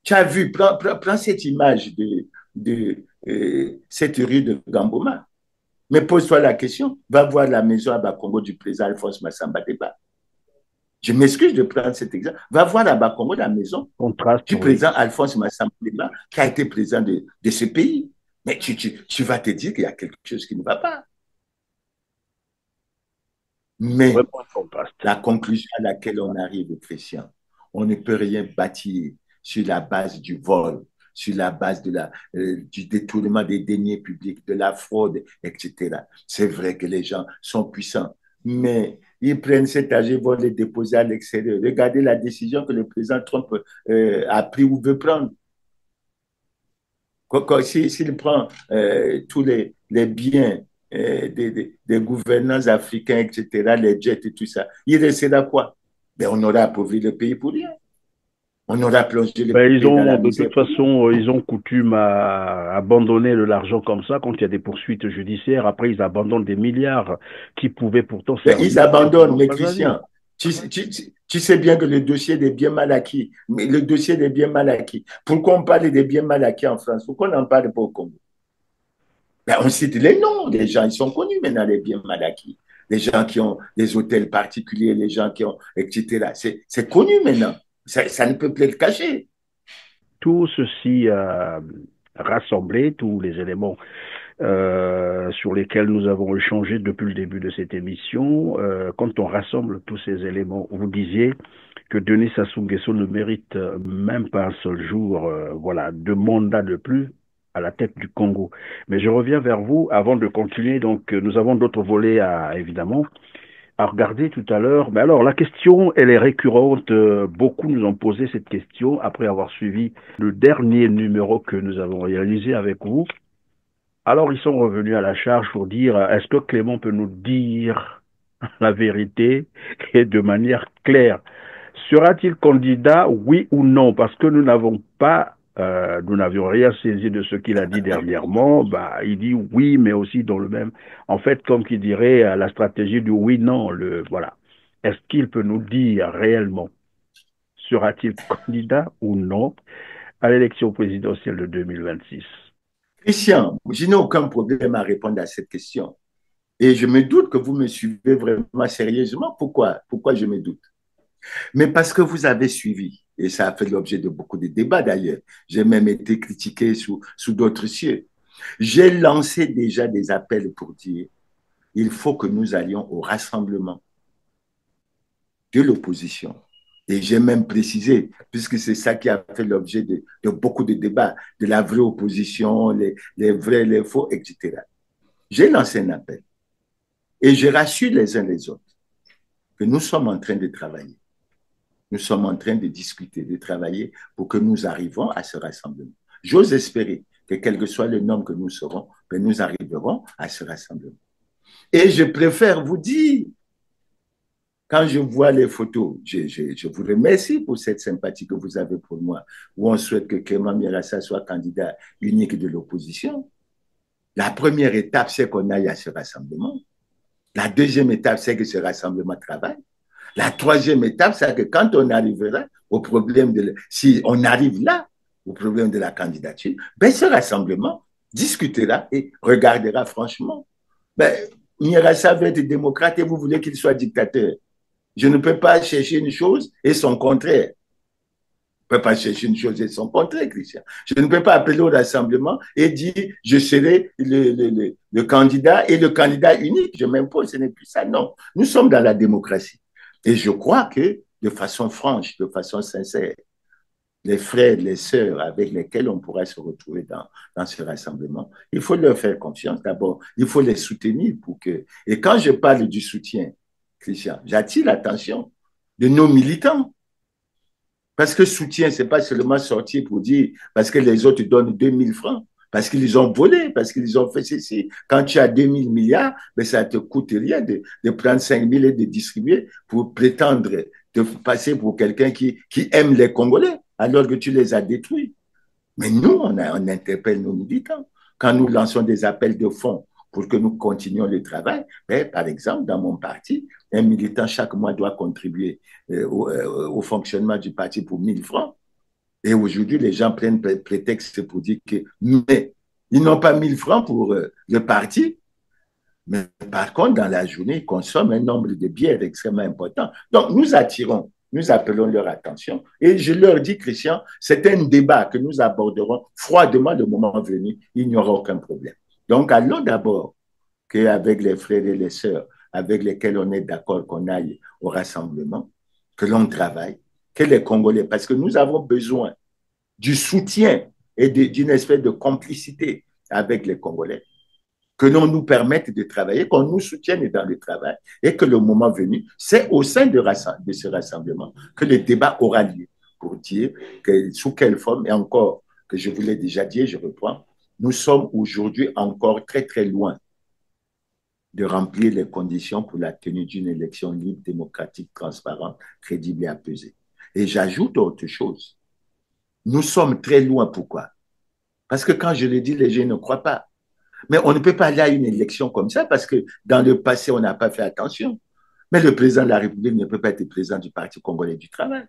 Tu as vu, prends cette image de cette rue de Gamboma. Mais pose-toi la question, va voir la maison à Bakongo du président Alphonse Massamba Deba. Je m'excuse de prendre cet exemple. Va voir à Bakongo la maison du président Alphonse Massamba Deba qui a été président de ce pays. Mais tu vas te dire qu'il y a quelque chose qui ne va pas. Mais la conclusion à laquelle on arrive, Christian, on ne peut rien bâtir sur la base du vol, sur la base du détournement des deniers publics, de la fraude, etc. C'est vrai que les gens sont puissants, mais ils prennent cet argent, ils vont les déposer à l'extérieur. Regardez la décision que le président Trump a pris ou veut prendre. S'il prend tous les biens des gouvernants africains, etc., les jets et tout ça, il restera quoi? Ben, on aura appauvri le pays pour rien. On aura plongé le pays dans la misère. De toute façon, ils ont coutume à abandonner de l'argent comme ça quand il y a des poursuites judiciaires. Après, ils abandonnent des milliards qui pouvaient pourtant servir. Ils abandonnent, mais Christian, tu sais bien que le dossier des biens mal acquis, pourquoi on parle des biens mal acquis en France? Pourquoi on n'en parle pas au Congo? Ben, on cite les noms des gens, ils sont connus maintenant, les biens mal acquis. les gens qui ont des hôtels particuliers, les gens qui ont, etc. C'est connu maintenant. Ça ne peut plus être caché. Tout ceci rassemblé, tous les éléments sur lesquels nous avons échangé depuis le début de cette émission, quand on rassemble tous ces éléments, vous disiez que Denis Sassou Nguesso ne mérite même pas un seul jour voilà, de mandat de plus à la tête du Congo. Mais je reviens vers vous avant de continuer. Donc, nous avons d'autres volets évidemment à regarder tout à l'heure. Mais alors, la question, elle est récurrente. Beaucoup nous ont posé cette question après avoir suivi le dernier numéro que nous avons réalisé avec vous. Alors, ils sont revenus à la charge pour dire, est-ce que Clément peut nous dire la vérité et de manière claire? Sera-t-il candidat, oui ou non? Parce que nous n'avions rien saisi de ce qu'il a dit dernièrement. Bah, il dit oui, mais aussi dans le même, en fait, comme qui dirait la stratégie du oui-non. Voilà. Est-ce qu'il peut nous dire réellement, sera-t-il candidat ou non à l'élection présidentielle de 2026? Christian, je n'ai aucun problème à répondre à cette question. Et je me doute que vous me suivez vraiment sérieusement. Pourquoi je me doute? Mais parce que vous avez suivi, et ça a fait l'objet de beaucoup de débats d'ailleurs, j'ai même été critiqué sous d'autres cieux. J'ai lancé déjà des appels pour dire il faut que nous allions au rassemblement de l'opposition. Et j'ai même précisé, puisque c'est ça qui a fait l'objet de beaucoup de débats, de la vraie opposition, les vrais, les faux, etc. J'ai lancé un appel. Et je rassure les uns les autres que nous sommes en train de travailler. Nous sommes en train de discuter, de travailler pour que nous arrivions à ce rassemblement. J'ose espérer que quel que soit le nombre que nous serons, ben nous arriverons à ce rassemblement. Et je préfère vous dire, quand je vois les photos, je vous remercie pour cette sympathie que vous avez pour moi, où on souhaite que Clément Mirassa soit candidat unique de l'opposition. La première étape, c'est qu'on aille à ce rassemblement. La deuxième étape, c'est que ce rassemblement travaille. La troisième étape, c'est que quand on arrivera au problème si on arrive là, au problème de la candidature, ben ce rassemblement discutera et regardera franchement. Ben, Mirassa veut être démocrate et vous voulez qu'il soit dictateur. Je ne peux pas chercher une chose et son contraire. Je ne peux pas chercher une chose et son contraire, Christian. Je ne peux pas appeler au rassemblement et dire je serai le candidat et le candidat unique. Je m'impose, ce n'est plus ça. Non, nous sommes dans la démocratie. Et je crois que, de façon franche, de façon sincère, les frères, les sœurs avec lesquels on pourra se retrouver dans ce rassemblement, il faut leur faire confiance. D'abord, il faut les soutenir pour que... Et quand je parle du soutien, Christian, j'attire l'attention de nos militants. Parce que soutien, ce n'est pas seulement sortir pour dire, parce que les autres donnent 2000 francs. Parce qu'ils ont volé, parce qu'ils ont fait ceci. Quand tu as 2000 milliards, ben ça ne te coûte rien de prendre 5000 et de distribuer pour prétendre de passer pour quelqu'un qui aime les Congolais, alors que tu les as détruits. Mais nous, on interpelle nos militants. Quand nous lançons des appels de fonds pour que nous continuions le travail, ben, par exemple, dans mon parti, un militant chaque mois doit contribuer au fonctionnement du parti pour 1000 francs. Et aujourd'hui, les gens prennent prétexte pour dire que mais ils n'ont pas 1000 francs pour le parti. Mais par contre, dans la journée, ils consomment un nombre de bières extrêmement important. Donc, nous attirons, nous appelons leur attention. Et je leur dis, Christian, c'est un débat que nous aborderons froidement le moment venu. Il n'y aura aucun problème. Donc, allons d'abord qu'avec les frères et les sœurs avec lesquels on est d'accord qu'on aille au rassemblement, que l'on travaille, que les Congolais, parce que nous avons besoin du soutien et d'une espèce de complicité avec les Congolais, que l'on nous permette de travailler, qu'on nous soutienne dans le travail et que le moment venu, c'est au sein de ce rassemblement que le débat aura lieu pour dire que, sous quelle forme, et encore, que je vous l'ai déjà dit, je reprends, nous sommes aujourd'hui encore très très loin de remplir les conditions pour la tenue d'une élection libre, démocratique, transparente, crédible et apaisée. Et j'ajoute autre chose. Nous sommes très loin. Pourquoi? Parce que quand je le dis, les gens ne croient pas. Mais on ne peut pas aller à une élection comme ça parce que dans le passé, on n'a pas fait attention. Mais le président de la République ne peut pas être président du Parti congolais du travail.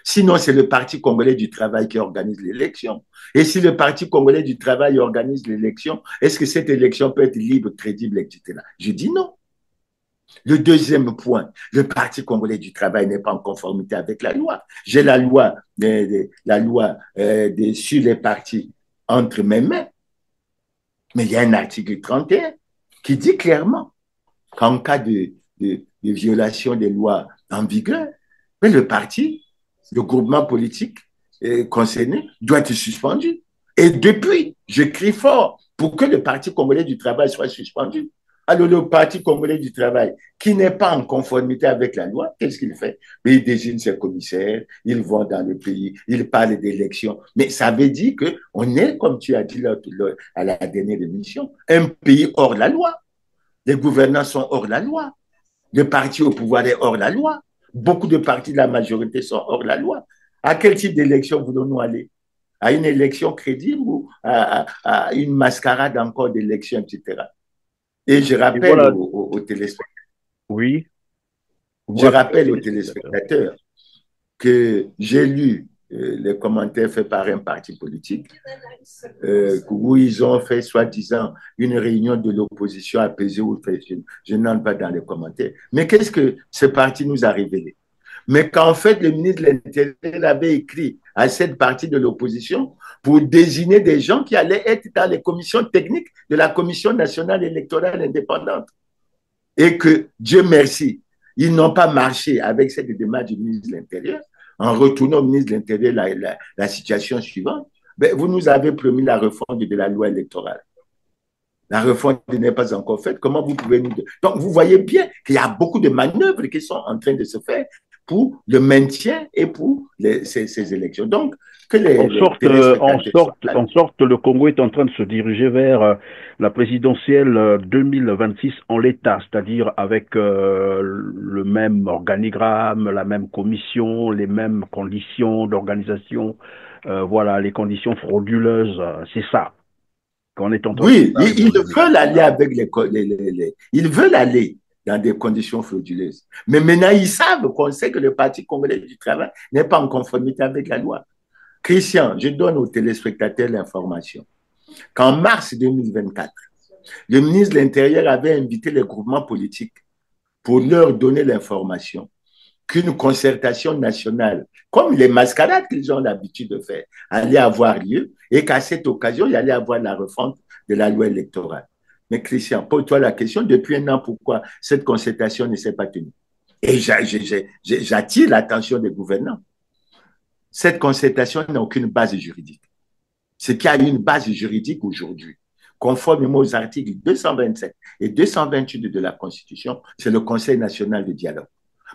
Sinon, c'est le Parti congolais du travail qui organise l'élection. Et si le Parti congolais du travail organise l'élection, est-ce que cette élection peut être libre, crédible, etc.? Je dis non. Le deuxième point, le Parti congolais du travail n'est pas en conformité avec la loi. J'ai la loi, sur les partis entre mes mains, mais il y a un article 31 qui dit clairement qu'en cas de violation des lois en vigueur, mais le parti, le groupement politique concerné doit être suspendu. Et depuis, je crie fort pour que le Parti congolais du travail soit suspendu. Alors le Parti congolais du travail, qui n'est pas en conformité avec la loi, qu'est-ce qu'il fait? Il désigne ses commissaires, ils vont dans le pays, ils parlent d'élections. Mais ça veut dire qu'on est, comme tu as dit à la dernière émission, un pays hors la loi. Les gouvernants sont hors la loi. Le parti au pouvoir est hors la loi. Beaucoup de partis de la majorité sont hors la loi. À quel type d'élection voulons-nous aller? À une élection crédible ou à une mascarade encore d'élection, etc. Et je rappelle aux téléspectateurs. Oui. Je rappelle aux téléspectateurs que j'ai lu les commentaires faits par un parti politique où ils ont fait soi-disant une réunion de l'opposition apaisée. Je n'entre pas dans les commentaires. Mais qu'est-ce que ce parti nous a révélé? Mais qu'en fait, le ministre de l'Intérieur avait écrit à cette partie de l'opposition pour désigner des gens qui allaient être dans les commissions techniques de la Commission nationale électorale indépendante. Et que, Dieu merci, ils n'ont pas marché avec cette démarche du ministre de l'Intérieur. En retournant au ministre de l'Intérieur la situation suivante, ben, vous nous avez promis la refonte de la loi électorale. La refonte n'est pas encore faite. Comment vous pouvez nous... Donc, vous voyez bien qu'il y a beaucoup de manœuvres qui sont en train de se faire pour le maintien et pour ces élections. Donc, que en sorte, le Congo est en train de se diriger vers la présidentielle 2026 en l'état, c'est-à-dire avec le même organigramme, la même commission, les mêmes conditions d'organisation, voilà, les conditions frauduleuses, c'est ça qu'on est en train de... Oui, ils veulent aller avec ils veulent aller dans des conditions frauduleuses. Mais maintenant, ils savent qu'on sait que le Parti congolais du travail n'est pas en conformité avec la loi. Christian, je donne aux téléspectateurs l'information qu'en mars 2024, le ministre de l'Intérieur avait invité les groupements politiques pour leur donner l'information qu'une concertation nationale, comme les mascarades qu'ils ont l'habitude de faire, allait avoir lieu et qu'à cette occasion, il allait avoir la refonte de la loi électorale. Mais Christian, pose-toi la question, depuis un an, pourquoi cette concertation ne s'est pas tenue? Et j'attire l'attention des gouvernants. Cette concertation n'a aucune base juridique. Ce qui a une base juridique aujourd'hui, conformément aux articles 227 et 228 de la Constitution, c'est le Conseil national de dialogue.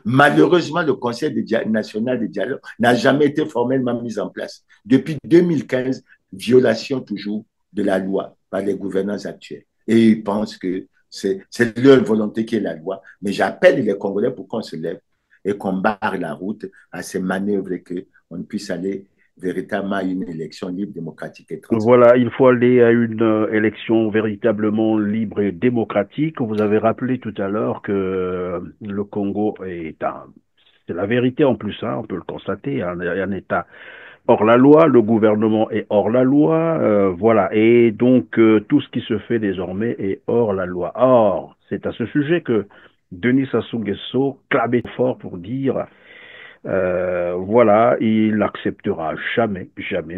Malheureusement, le Conseil national de dialogue n'a jamais été formellement mis en place. Depuis 2015, violation toujours de la loi par les gouvernants actuels. Et ils pensent que c'est leur volonté qui est la loi. Mais j'appelle les Congolais pour qu'on se lève et qu'on barre la route à ces manœuvres et qu'on puisse aller véritablement à une élection libre, démocratique et transparente. Voilà, il faut aller à une élection véritablement libre et démocratique. Vous avez rappelé tout à l'heure que le Congo c'est la vérité en plus, hein, on peut le constater, un État hors la loi, le gouvernement est hors la loi, voilà, et donc tout ce qui se fait désormais est hors la loi. Or, c'est à ce sujet que Denis Sassou Nguesso clamait fort pour dire voilà, il n'acceptera jamais,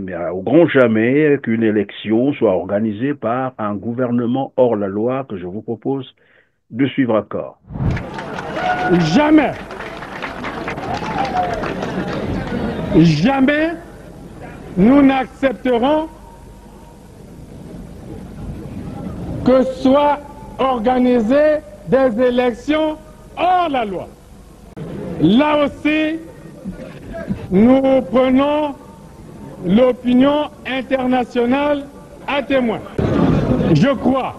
mais au grand jamais, qu'une élection soit organisée par un gouvernement hors la loi que je vous propose de suivre encore. Jamais, jamais nous n'accepterons que soient organisées des élections hors la loi. Là aussi, nous prenons l'opinion internationale à témoin. Je crois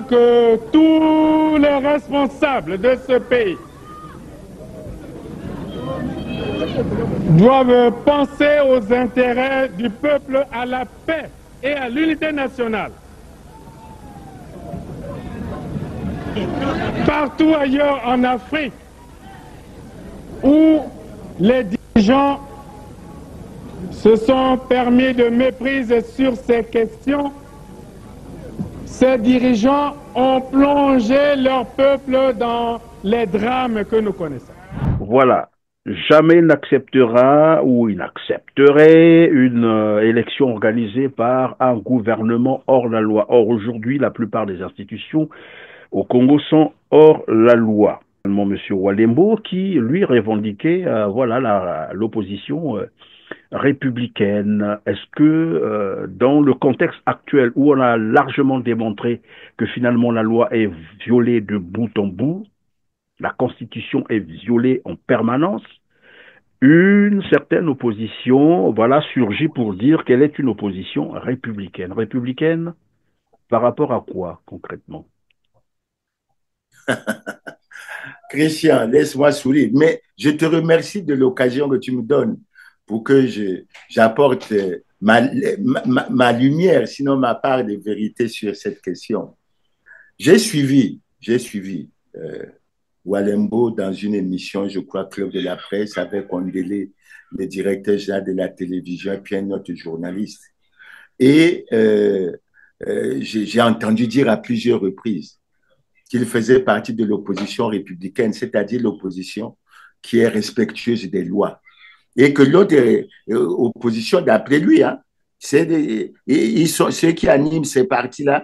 que tous les responsables de ce pays doivent penser aux intérêts du peuple, à la paix et à l'unité nationale. Partout ailleurs en Afrique où les dirigeants se sont permis de mépriser sur ces questions, ces dirigeants ont plongé leur peuple dans les drames que nous connaissons. Voilà. Jamais il n'acceptera ou il n'accepterait une élection organisée par un gouvernement hors la loi. Or, aujourd'hui, la plupart des institutions au Congo sont hors la loi. Monsieur Walembo qui, lui, revendiquait l'opposition républicaine. Est-ce que dans le contexte actuel où on a largement démontré que finalement la loi est violée de bout en bout, la Constitution est violée en permanence, une certaine opposition surgit pour dire qu'elle est une opposition républicaine. Républicaine par rapport à quoi concrètement? Christian, laisse-moi sourire, mais je te remercie de l'occasion que tu me donnes pour que j'apporte ma lumière, sinon ma part de vérité sur cette question. J'ai suivi Walembo dans une émission, je crois, Club de la Presse, avec Ondélé, le directeur général de la télévision, et puis un autre journaliste. Et j'ai entendu dire à plusieurs reprises qu'il faisait partie de l'opposition républicaine, c'est-à-dire l'opposition qui est respectueuse des lois. Et que l'autre opposition, d'après lui, ceux qui animent ces partis-là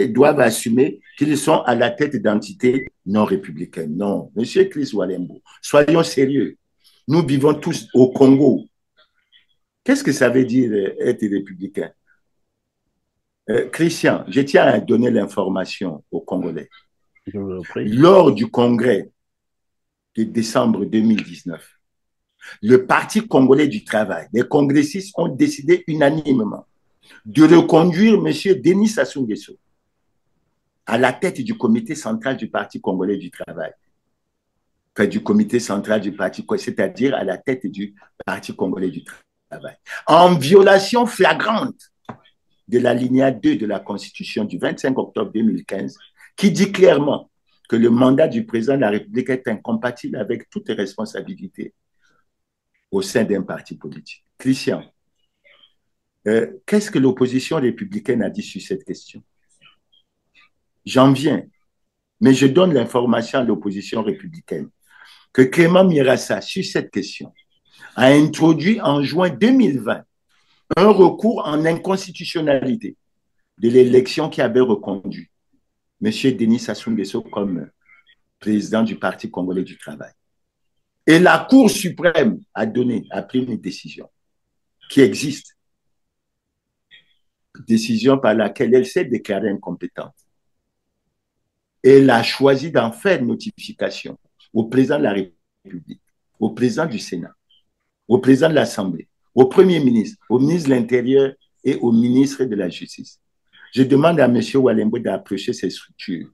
doivent assumer qu'ils sont à la tête d'entités non républicaines. Non, Monsieur Chris Walembo, soyons sérieux. Nous vivons tous au Congo. Qu'est-ce que ça veut dire être républicain? Christian, je tiens à donner l'information aux Congolais. Lors du congrès de décembre 2019, le Parti congolais du travail, les congressistes ont décidé unanimement de reconduire M. Denis Sassou Nguesso à la tête du comité central du Parti congolais du travail. Enfin, du comité central du Parti, c'est-à-dire à la tête du Parti congolais du travail. En violation flagrante de l'alinéa 2 de la Constitution du 25 octobre 2015, qui dit clairement que le mandat du président de la République est incompatible avec toute responsabilité au sein d'un parti politique. Christian, qu'est-ce que l'opposition républicaine a dit sur cette question? J'en viens, mais je donne l'information à l'opposition républicaine que Clément Mirassa, sur cette question, a introduit en juin 2020 un recours en inconstitutionnalité de l'élection qui avait reconduit M. Denis Sassou Nguesso comme président du Parti congolais du travail. Et la Cour suprême a pris une décision qui existe. Décision par laquelle elle s'est déclarée incompétente. Elle a choisi d'en faire notification au président de la République, au président du Sénat, au président de l'Assemblée, au Premier ministre, au ministre de l'Intérieur et au ministre de la Justice. Je demande à M. Walembo d'approcher ces structures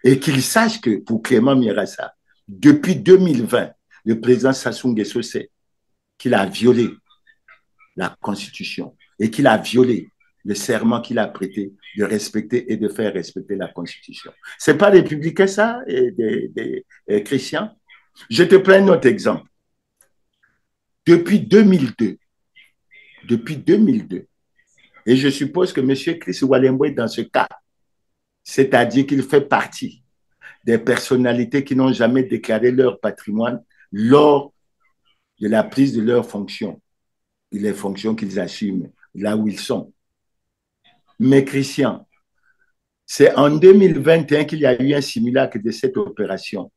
et qu'il sache que pour Clément Mirassa, depuis 2020, le président Sassou Nguesso sait qu'il a violé la Constitution et qu'il a violé le serment qu'il a prêté de respecter et de faire respecter la Constitution. C'est pas républicain ça, Christian? Je te prends un autre exemple. Depuis 2002, et je suppose que M. Chris Walembo est dans ce cas, c'est-à-dire qu'il fait partie des personnalités qui n'ont jamais déclaré leur patrimoine lors de la prise de leurs fonctions, et les fonctions qu'ils assument là où ils sont. Mais Christian, c'est en 2021 qu'il y a eu un simulacre de cette opération.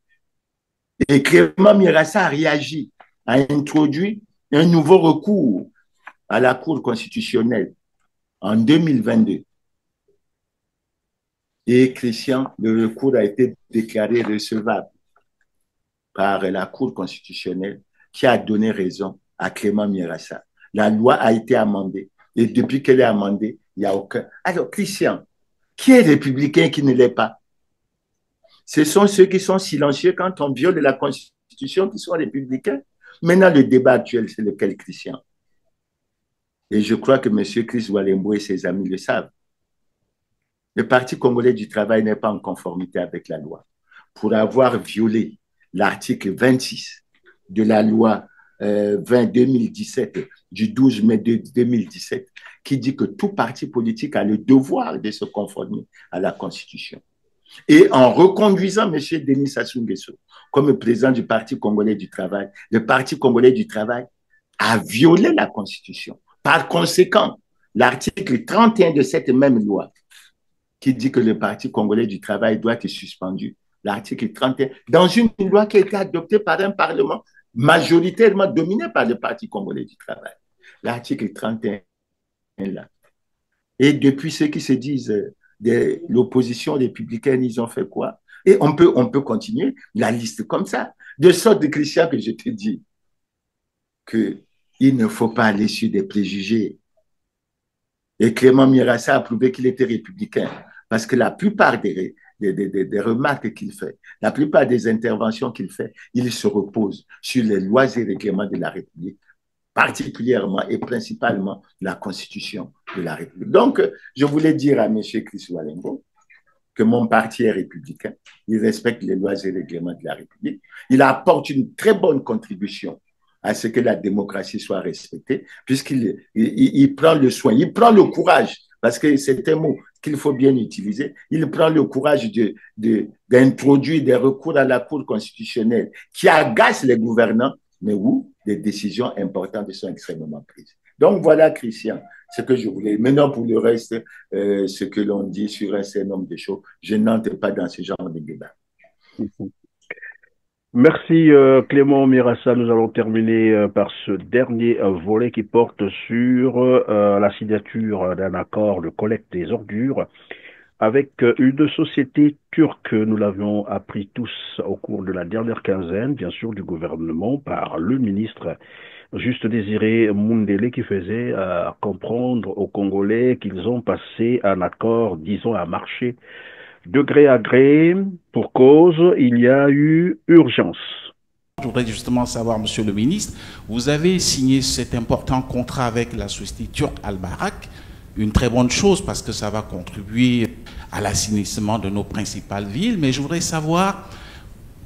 Et Clément Mirassa a réagi, a introduit un nouveau recours à la Cour constitutionnelle en 2022. Et Christian, le recours a été déclaré recevable par la Cour constitutionnelle qui a donné raison à Clément Mirassa. La loi a été amendée et depuis qu'elle est amendée, il n'y a aucun... Alors Christian, qui est républicain et qui ne l'est pas? Ce sont ceux qui sont silencieux quand on viole la Constitution qui sont républicains. Maintenant, le débat actuel, c'est lequel, Christian? Et je crois que M. Chris Walembo et ses amis le savent. Le Parti congolais du travail n'est pas en conformité avec la loi. Pour avoir violé l'article 26 de la loi 20-2017 du 12 mai 2017, qui dit que tout parti politique a le devoir de se conformer à la Constitution. Et en reconduisant M. Denis Sassou Nguesso comme président du Parti congolais du travail, le Parti congolais du travail a violé la Constitution. Par conséquent, l'article 31 de cette même loi qui dit que le Parti congolais du travail doit être suspendu, l'article 31, dans une loi qui a été adoptée par un Parlement majoritairement dominé par le Parti congolais du travail. L'article 31 est là. Et depuis ceux qui se disent de l'opposition républicaine, ils ont fait quoi? Et on peut continuer la liste comme ça. De sorte, Christian, que je te dis qu'il ne faut pas aller sur des préjugés. Et Clément Mirassa a prouvé qu'il était républicain. Parce que la plupart des remarques qu'il fait, la plupart des interventions qu'il fait, il se repose sur les lois et règlements de la République, particulièrement et principalement la Constitution de la République. Donc, je voulais dire à M. Chris Walengo que mon parti est républicain, il respecte les lois et règlements de la République, il apporte une très bonne contribution à ce que la démocratie soit respectée, puisqu'il prend le soin, il prend le courage, parce que c'est un mot qu'il faut bien utiliser, il prend le courage d'introduire des recours à la Cour constitutionnelle qui agacent les gouvernants, mais où des décisions importantes sont extrêmement prises. Donc voilà, Christian, ce que je voulais. Maintenant, pour le reste, ce que l'on dit sur un certain nombre de choses, je n'entre pas dans ce genre de débat. Merci Clément Mirassa. Nous allons terminer par ce dernier volet qui porte sur la signature d'un accord de collecte des ordures avec une société turque. Nous l'avions appris tous au cours de la dernière quinzaine, bien sûr, du gouvernement par le ministre Juste Désiré Mundele qui faisait comprendre aux Congolais qu'ils ont passé un accord, disons, à marché de gré à gré, pour cause, il y a eu urgence. Je voudrais justement savoir, monsieur le ministre, vous avez signé cet important contrat avec la société turque Al-Barak, une très bonne chose parce que ça va contribuer à l'assainissement de nos principales villes, mais je voudrais savoir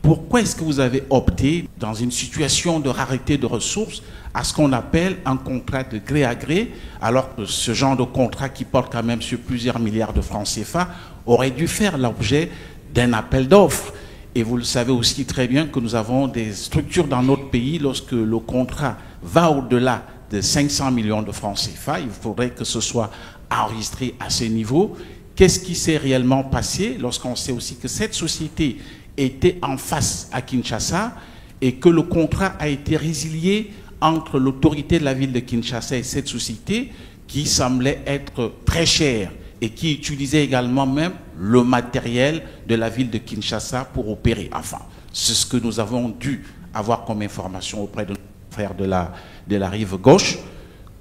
pourquoi est-ce que vous avez opté, dans une situation de rareté de ressources, à ce qu'on appelle un contrat de gré à gré, alors que ce genre de contrat qui porte quand même sur plusieurs milliards de francs CFA aurait dû faire l'objet d'un appel d'offres. Et vous le savez aussi très bien que nous avons des structures dans notre pays, lorsque le contrat va au-delà de 500 millions de francs CFA, il faudrait que ce soit enregistré à ce niveau. Qu'est-ce qui s'est réellement passé lorsqu'on sait aussi que cette société était en face à Kinshasa et que le contrat a été résilié entre l'autorité de la ville de Kinshasa et cette société qui semblait être très chère et qui utilisait également même le matériel de la ville de Kinshasa pour opérer. Enfin, c'est ce que nous avons dû avoir comme information auprès de nos frères de la rive gauche.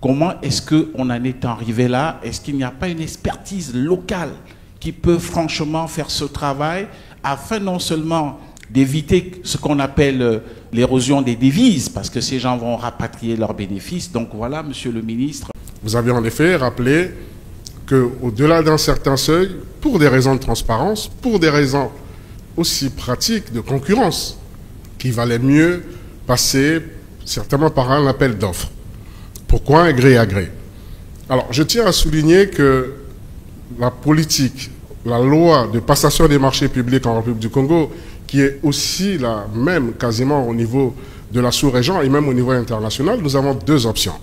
Comment est-ce qu'on en est arrivé là? Est-ce qu'il n'y a pas une expertise locale qui peut franchement faire ce travail afin non seulement d'éviter ce qu'on appelle l'érosion des devises, parce que ces gens vont rapatrier leurs bénéfices. Donc voilà, monsieur le ministre. Vous avez en effet rappelé qu'au-delà d'un certain seuil, pour des raisons de transparence, pour des raisons aussi pratiques de concurrence, qu'il valait mieux passer certainement par un appel d'offres. Pourquoi un gré à gré? Alors, je tiens à souligner que la politique, la loi de passation des marchés publics en République du Congo, qui est aussi la même quasiment au niveau de la sous-région et même au niveau international, nous avons deux options.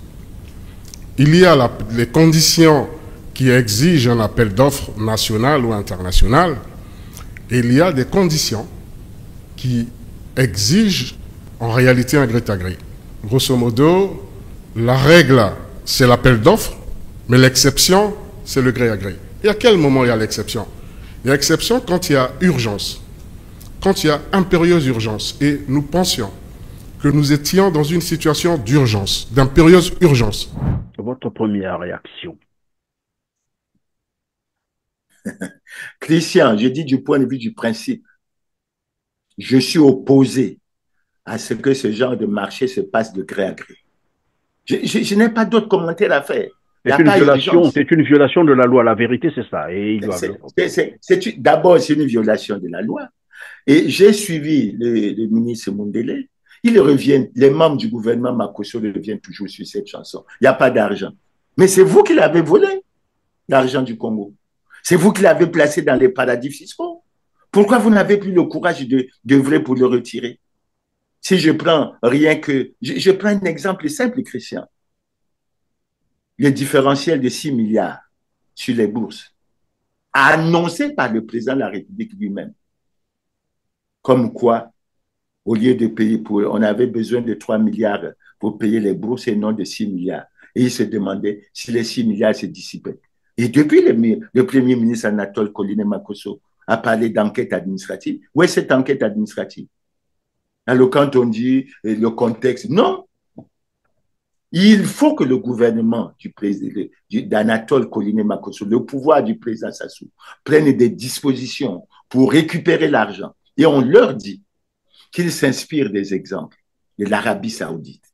Il y a les conditions qui exigent un appel d'offres national ou international, et il y a des conditions qui exigent en réalité un gré à gré. Grosso modo, la règle, c'est l'appel d'offres, mais l'exception, c'est le gré à gré. Et à quel moment il y a l'exception? Il y a l'exception quand il y a urgence, quand il y a impérieuse urgence. Et nous pensions que nous étions dans une situation d'urgence, d'impérieuse urgence. Votre première réaction? Christian, je dis du point de vue du principe, je suis opposé à ce que ce genre de marché se passe de gré à gré. Je n'ai pas d'autres commentaires à faire. C'est une violation de la loi. La vérité, c'est ça. D'abord, c'est une violation de la loi. Et j'ai suivi le ministre Mundele. Les membres du gouvernement Makosso reviennent toujours sur cette chanson. Il n'y a pas d'argent. Mais c'est vous qui l'avez volé, l'argent du Congo. C'est vous qui l'avez placé dans les paradis fiscaux. Pourquoi vous n'avez plus le courage d'œuvrer pour le retirer? Si je prends rien que... Je prends un exemple simple, Christian. Le différentiel de 6 milliards sur les bourses, annoncé par le président de la République lui-même. Comme quoi, au lieu de payer on avait besoin de 3 milliards pour payer les bourses et non de 6 milliards. Et il se demandait si les 6 milliards se dissipaient. Et depuis, le Premier ministre Anatole Koliné-Makosso a parlé d'enquête administrative. Où est cette enquête administrative? Alors, quand on dit le contexte, non. Il faut que le gouvernement d'Anatole Koliné-Makosso, le pouvoir du président Sassou, prenne des dispositions pour récupérer l'argent. Et on leur dit qu'ils s'inspirent des exemples de l'Arabie Saoudite,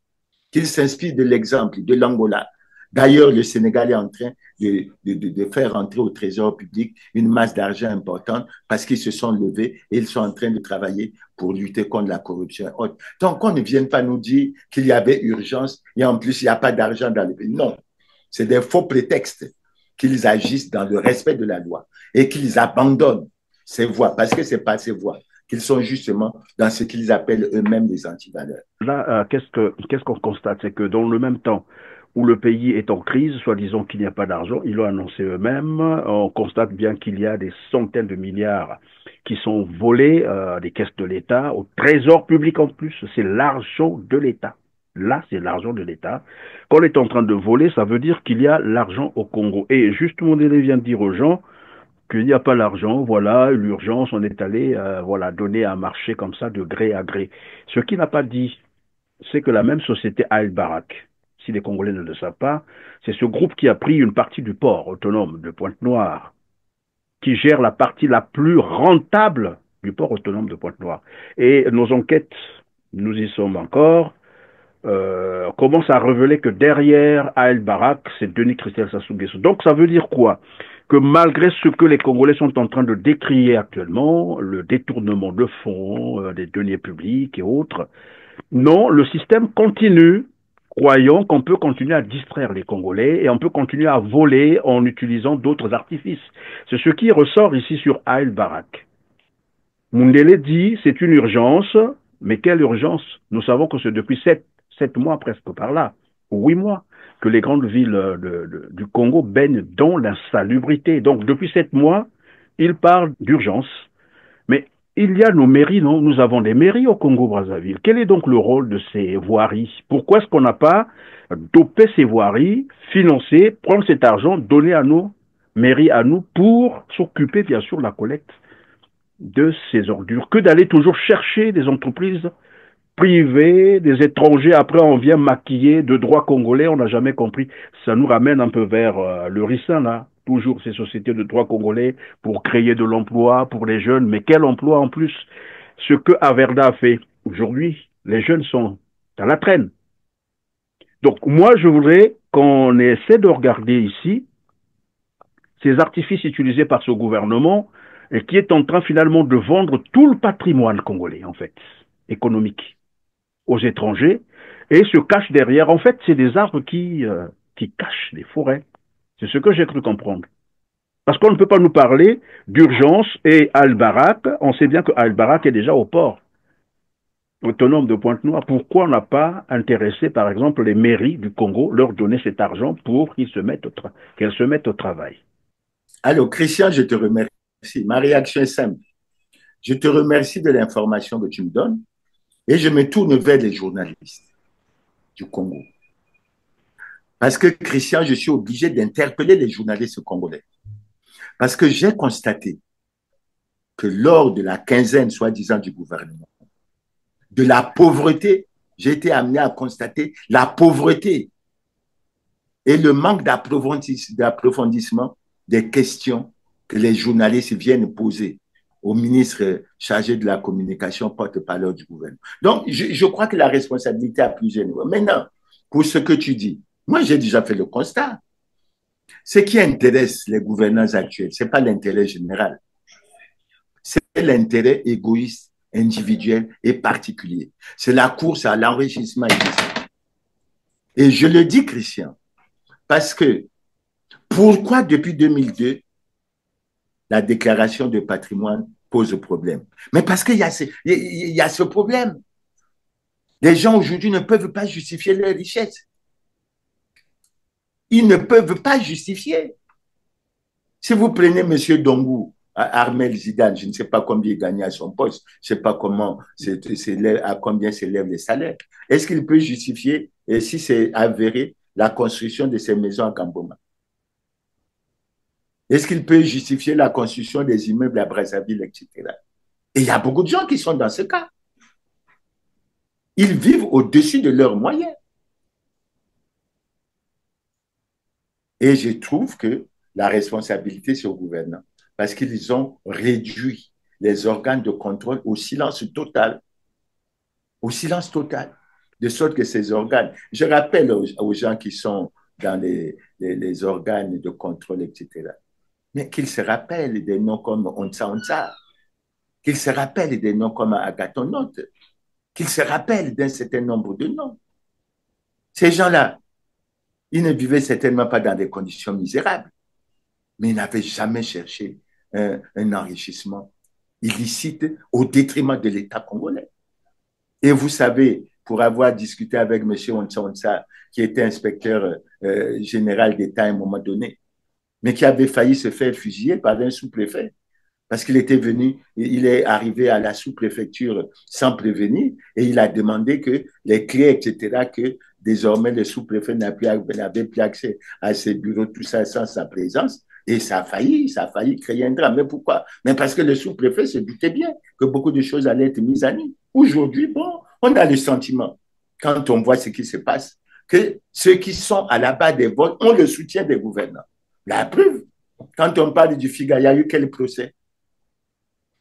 qu'ils s'inspirent de l'exemple de l'Angola. D'ailleurs, le Sénégal est en train de faire entrer au trésor public une masse d'argent importante parce qu'ils se sont levés et ils sont en train de travailler pour lutter contre la corruption. Donc, on ne vienne pas nous dire qu'il y avait urgence et en plus, il n'y a pas d'argent dans le pays. Non, c'est des faux prétextes qu'ils agissent dans le respect de la loi et qu'ils abandonnent ces voies parce que ce n'est pas ces voies, qu'ils sont justement dans ce qu'ils appellent eux-mêmes les antivaleurs. Là, qu'est-ce qu'on constate? C'est que dans le même temps où le pays est en crise, soi-disant qu'il n'y a pas d'argent, ils l'ont annoncé eux-mêmes, on constate bien qu'il y a des centaines de milliards qui sont volés des caisses de l'État, au trésor public en plus, c'est l'argent de l'État. Là, c'est l'argent de l'État. Quand on est en train de voler, ça veut dire qu'il y a l'argent au Congo. Et justement, on vient de dire aux gens qu'il n'y a pas l'argent, voilà, l'urgence, on est allé donner un marché comme ça de gré à gré. Ce qu'il n'a pas dit, c'est que la même société Al Barak, si les Congolais ne le savent pas, c'est ce groupe qui a pris une partie du port autonome de Pointe-Noire, qui gère la partie la plus rentable du port autonome de Pointe-Noire. Et nos enquêtes, nous y sommes encore, commencent à révéler que derrière Al Barak, c'est Denis Christel Sassou Nguesso. Donc ça veut dire quoi? Que malgré ce que les Congolais sont en train de décrier actuellement, le détournement de fonds, des deniers publics et autres, non, le système continue, croyant qu'on peut continuer à distraire les Congolais et on peut continuer à voler en utilisant d'autres artifices. C'est ce qui ressort ici sur Al Barak. Mundele dit c'est une urgence, mais quelle urgence? Nous savons que c'est depuis 7 mois presque par là, ou 8 mois, que les grandes villes du Congo baignent dans l'insalubrité. Donc depuis 7 mois, il parle d'urgence. Mais il y a nos mairies, non? Nous avons des mairies au Congo-Brazzaville. Quel est donc le rôle de ces voiries? Pourquoi est-ce qu'on n'a pas dopé ces voiries, financé, prendre cet argent, donner à nos mairies, à nous, pour s'occuper bien sûr de la collecte de ces ordures, que d'aller toujours chercher des entreprises privées, des étrangers, après on vient maquiller de droit congolais, on n'a jamais compris. Ça nous ramène un peu vers le ricin, là. Toujours ces sociétés de droit congolais pour créer de l'emploi pour les jeunes. Mais quel emploi en plus? Ce que Averda a fait. Aujourd'hui, les jeunes sont à la traîne. Donc moi, je voudrais qu'on essaie de regarder ici ces artifices utilisés par ce gouvernement et qui est en train finalement de vendre tout le patrimoine congolais, en fait, économique, aux étrangers, et se cache derrière. En fait, c'est des arbres qui cachent les forêts. C'est ce que j'ai cru comprendre. Parce qu'on ne peut pas nous parler d'urgence et Al Barak. On sait bien que Al Barak est déjà au port autonome de Pointe-Noire. Pourquoi on n'a pas intéressé, par exemple, les mairies du Congo, leur donner cet argent pour qu'elles se mettent au travail? Alors, Christian, je te remercie. Ma réaction est simple. Je te remercie de l'information que tu me donnes et je me tourne vers les journalistes du Congo. Parce que, Christian, je suis obligé d'interpeller les journalistes congolais. Parce que j'ai constaté que lors de la quinzaine, soi-disant, du gouvernement, de la pauvreté, j'ai été amené à constater la pauvreté et le manque d'approfondissement des questions que les journalistes viennent poser au ministre chargé de la communication, porte-parole du gouvernement. Donc, je crois que la responsabilité a plusieurs niveaux. Maintenant, pour ce que tu dis, moi, j'ai déjà fait le constat. Ce qui intéresse les gouvernants actuels, ce n'est pas l'intérêt général. C'est l'intérêt égoïste, individuel et particulier. C'est la course à l'enrichissement illicite. Et je le dis, Christian, Parce que, pourquoi depuis 2002, la déclaration de patrimoine pose problème? Mais parce qu'il y a ce problème. Les gens aujourd'hui ne peuvent pas justifier leur richesse. Ils ne peuvent pas justifier. Si vous prenez M. Dongou, Armel Zidane, je ne sais pas combien il gagne à son poste, je ne sais pas à combien s'élèvent les salaires. Est-ce qu'il peut justifier, et si c'est avéré, la construction de ces maisons à Kamboma? Est-ce qu'il peut justifier la construction des immeubles à Brazzaville, etc.? Et il y a beaucoup de gens qui sont dans ce cas. Ils vivent au-dessus de leurs moyens. Et je trouve que la responsabilité, c'est au gouvernement, parce qu'ils ont réduit les organes de contrôle au silence total. Au silence total. De sorte que ces organes, je rappelle aux gens qui sont dans les organes de contrôle, etc., mais qu'ils se rappellent des noms comme Onsa Onsa, qu'ils se rappellent des noms comme Agathonot, qu'ils se rappellent d'un certain nombre de noms. Ces gens-là, ils ne vivaient certainement pas dans des conditions misérables, mais ils n'avaient jamais cherché un enrichissement illicite au détriment de l'État congolais. Et vous savez, pour avoir discuté avec M. Onsa Onsa, qui était inspecteur général d'État à un moment donné, mais qui avait failli se faire fusiller par un sous-préfet, parce qu'il était venu, il est arrivé à la sous-préfecture sans prévenir, et il a demandé que les clés, etc., que désormais le sous-préfet n'avait plus accès à ses bureaux, tout ça sans sa présence, et ça a failli créer un drame. Mais pourquoi? Mais parce que le sous-préfet se doutait bien que beaucoup de choses allaient être mises à nu. Aujourd'hui, bon, on a le sentiment, quand on voit ce qui se passe, que ceux qui sont à la base des votes ont le soutien des gouvernants. La preuve, quand on parle du FIGA, il y a eu quel procès?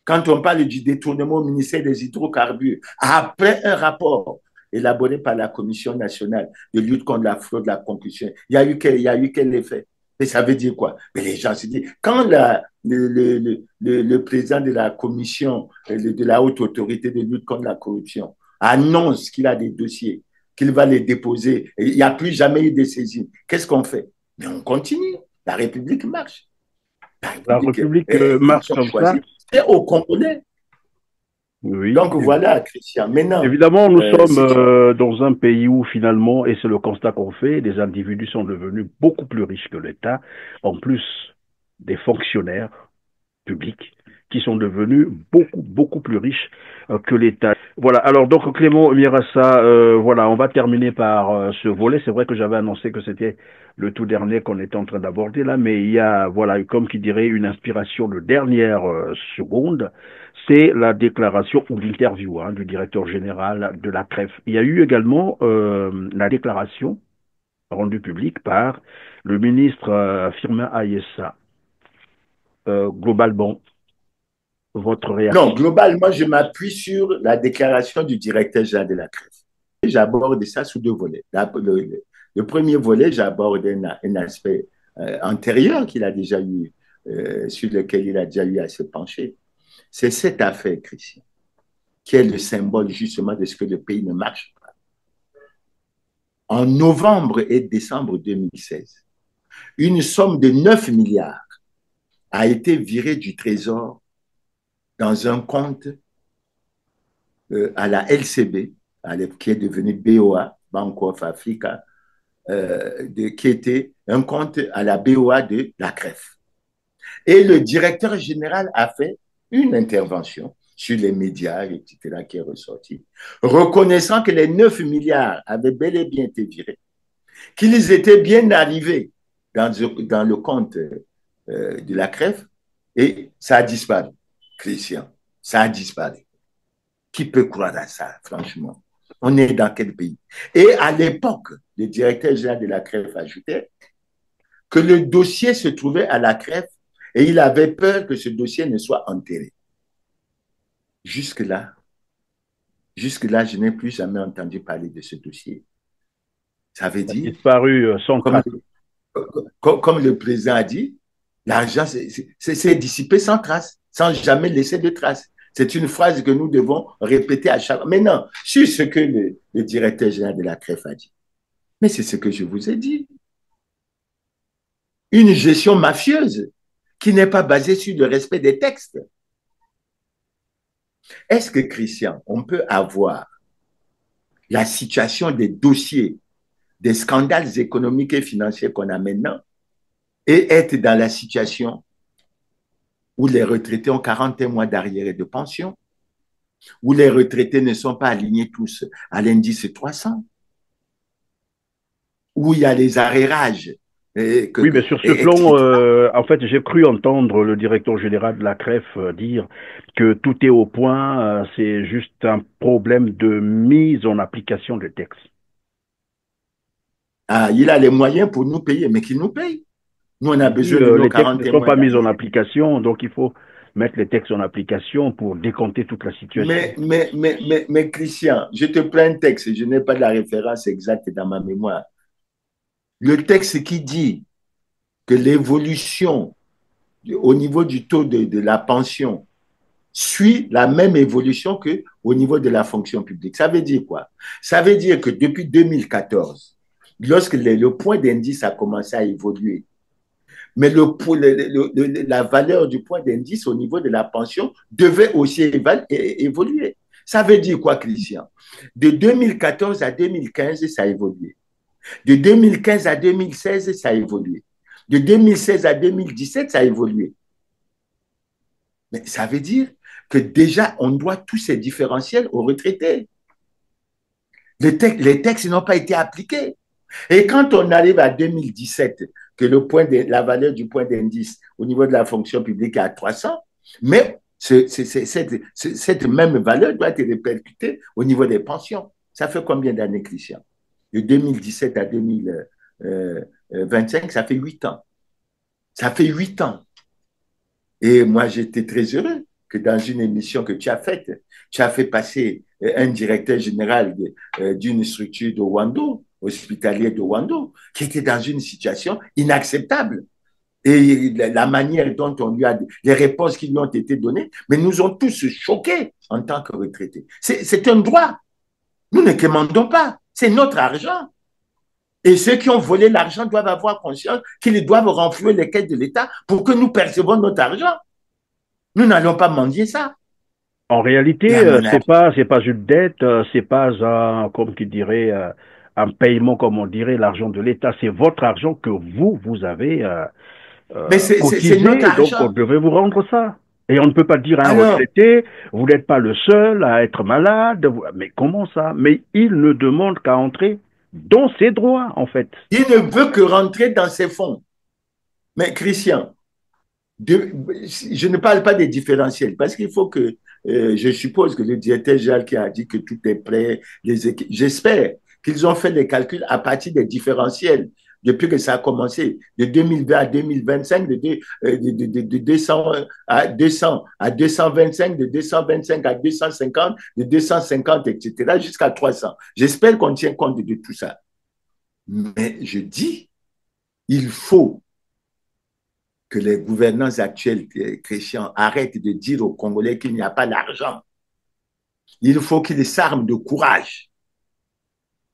Quand on parle du détournement au ministère des hydrocarbures, après un rapport élaboré par la Commission nationale de lutte contre la fraude, la concussion, il y a eu quel effet? Et ça veut dire quoi? Mais les gens se disent, quand le président de la commission, de la haute autorité de lutte contre la corruption, annonce qu'il a des dossiers, qu'il va les déposer, et il n'y a plus jamais eu de saisine, qu'est-ce qu'on fait? Mais on continue. La République marche. La République marche comme ça. C'est au Congolais. Oui. Donc voilà, Christian. Maintenant, évidemment, nous sommes dans un pays où finalement, et c'est le constat qu'on fait, les individus sont devenus beaucoup plus riches que l'État, en plus des fonctionnaires publics qui sont devenus beaucoup plus riches que l'État. Voilà, alors donc Clément Mirassa, voilà, on va terminer par ce volet. C'est vrai que j'avais annoncé que c'était le tout dernier qu'on était en train d'aborder là, mais il y a, voilà, comme qui dirait, une inspiration de dernière seconde. C'est la déclaration ou l'interview du directeur général de la CREF. Il y a eu également la déclaration rendue publique par le ministre Firmin Ayessa. Globalement, votre réaction? Non, globalement, je m'appuie sur la déclaration du directeur général de la CREF. J'aborde ça sous deux volets. Le premier volet, j'aborde un aspect antérieur qu'il a déjà eu, sur lequel il a déjà eu à se pencher. C'est cette affaire, Christian, qui est le symbole justement de ce que le pays ne marche pas. En novembre et décembre 2016, une somme de 9 milliards a été virée du Trésor dans un compte à la LCB, qui est devenu BOA, Bank of Africa, qui était un compte à la BOA de la CREF. Et le directeur général a fait une intervention sur les médias, etc., qui est ressortie, reconnaissant que les 9 milliards avaient bel et bien été virés, qu'ils étaient bien arrivés dans le compte de la CREF, et ça a disparu, Christian, ça a disparu. Qui peut croire à ça, franchement? On est dans quel pays? Et à l'époque, le directeur général de la CREF ajoutait que le dossier se trouvait à la CREF et il avait peur que ce dossier ne soit enterré. Jusque-là, je n'ai plus jamais entendu parler de ce dossier. Ça veut dire... disparu sans trace. Comme le président a dit, l'argent s'est dissipé sans trace, sans jamais laisser de traces. C'est une phrase que nous devons répéter à chaque... Mais non, sur ce que le directeur général de la CREF a dit. Mais c'est ce que je vous ai dit. une gestion mafieuse qui n'est pas basée sur le respect des textes. Est-ce que, Christian, on peut avoir la situation des dossiers, des scandales économiques et financiers qu'on a maintenant et être dans la situation où les retraités ont 41 mois d'arriérés de pension, où les retraités ne sont pas alignés tous à l'indice 300, où il y a les arrérages. Oui, mais sur ce plan, en fait, j'ai cru entendre le directeur général de la CREF dire que tout est au point, c'est juste un problème de mise en application des textes. Ah, il a les moyens pour nous payer, mais qu'il nous paye. Nous, on a besoin de nos 40 textes ne sont pas mis en application, donc il faut mettre les textes en application pour décompter toute la situation. Mais Christian, je te prends un texte, je n'ai pas la référence exacte dans ma mémoire. Le texte qui dit que l'évolution au niveau du taux de la pension suit la même évolution qu'au niveau de la fonction publique. Ça veut dire quoi? Ça veut dire que depuis 2014, lorsque le point d'indice a commencé à évoluer, mais la valeur du point d'indice au niveau de la pension devait aussi évoluer. Ça veut dire quoi, Christian? De 2014 à 2015, ça a évolué. De 2015 à 2016, ça a évolué. De 2016 à 2017, ça a évolué. Mais ça veut dire que déjà, on doit tous ces différentiels aux retraités. Les textes n'ont pas été appliqués. Et quand on arrive à 2017, que la valeur du point d'indice au niveau de la fonction publique est à 300, mais cette même valeur doit être répercutée au niveau des pensions. Ça fait combien d'années, Christian? De 2017 à 2025, ça fait 8 ans. Ça fait 8 ans. Et moi, j'étais très heureux que dans une émission que tu as faite, tu as fait passer un directeur général d'une structure de Wando, hospitalier de Wando, qui était dans une situation inacceptable. Et la manière dont on lui a, les réponses qui lui ont été données, mais nous ont tous choqués en tant que retraités. C'est un droit. Nous ne commandons pas. C'est notre argent. Et ceux qui ont volé l'argent doivent avoir conscience qu'ils doivent renflouer les caisses de l'État pour que nous percevons notre argent. Nous n'allons pas mendier ça. En réalité, c'est pas une dette, c'est pas comme qui dirait, un paiement, comme on dirait, l'argent de l'État. C'est votre argent que vous avez cotisé, notre argent. donc on devait vous rendre ça. Et on ne peut pas dire à un retraité, vous n'êtes pas le seul à être malade. Mais comment ça? Mais il ne demande qu'à entrer dans ses droits, en fait. Il ne veut que rentrer dans ses fonds. Mais Christian, je ne parle pas des différentiels, parce qu'il faut que, je suppose que le directeur général qui a dit que tout est prêt, j'espère qu'ils ont fait les calculs à partir des différentiels. Depuis que ça a commencé, de 2020 à 2025, de 200 à 200 à 225, de 225 à 250, de 250, etc., jusqu'à 300. J'espère qu'on tient compte de tout ça. Mais je dis, il faut que les gouvernants actuels chrétiens arrêtent de dire aux Congolais qu'il n'y a pas d'argent. Il faut qu'ils s'arment de courage,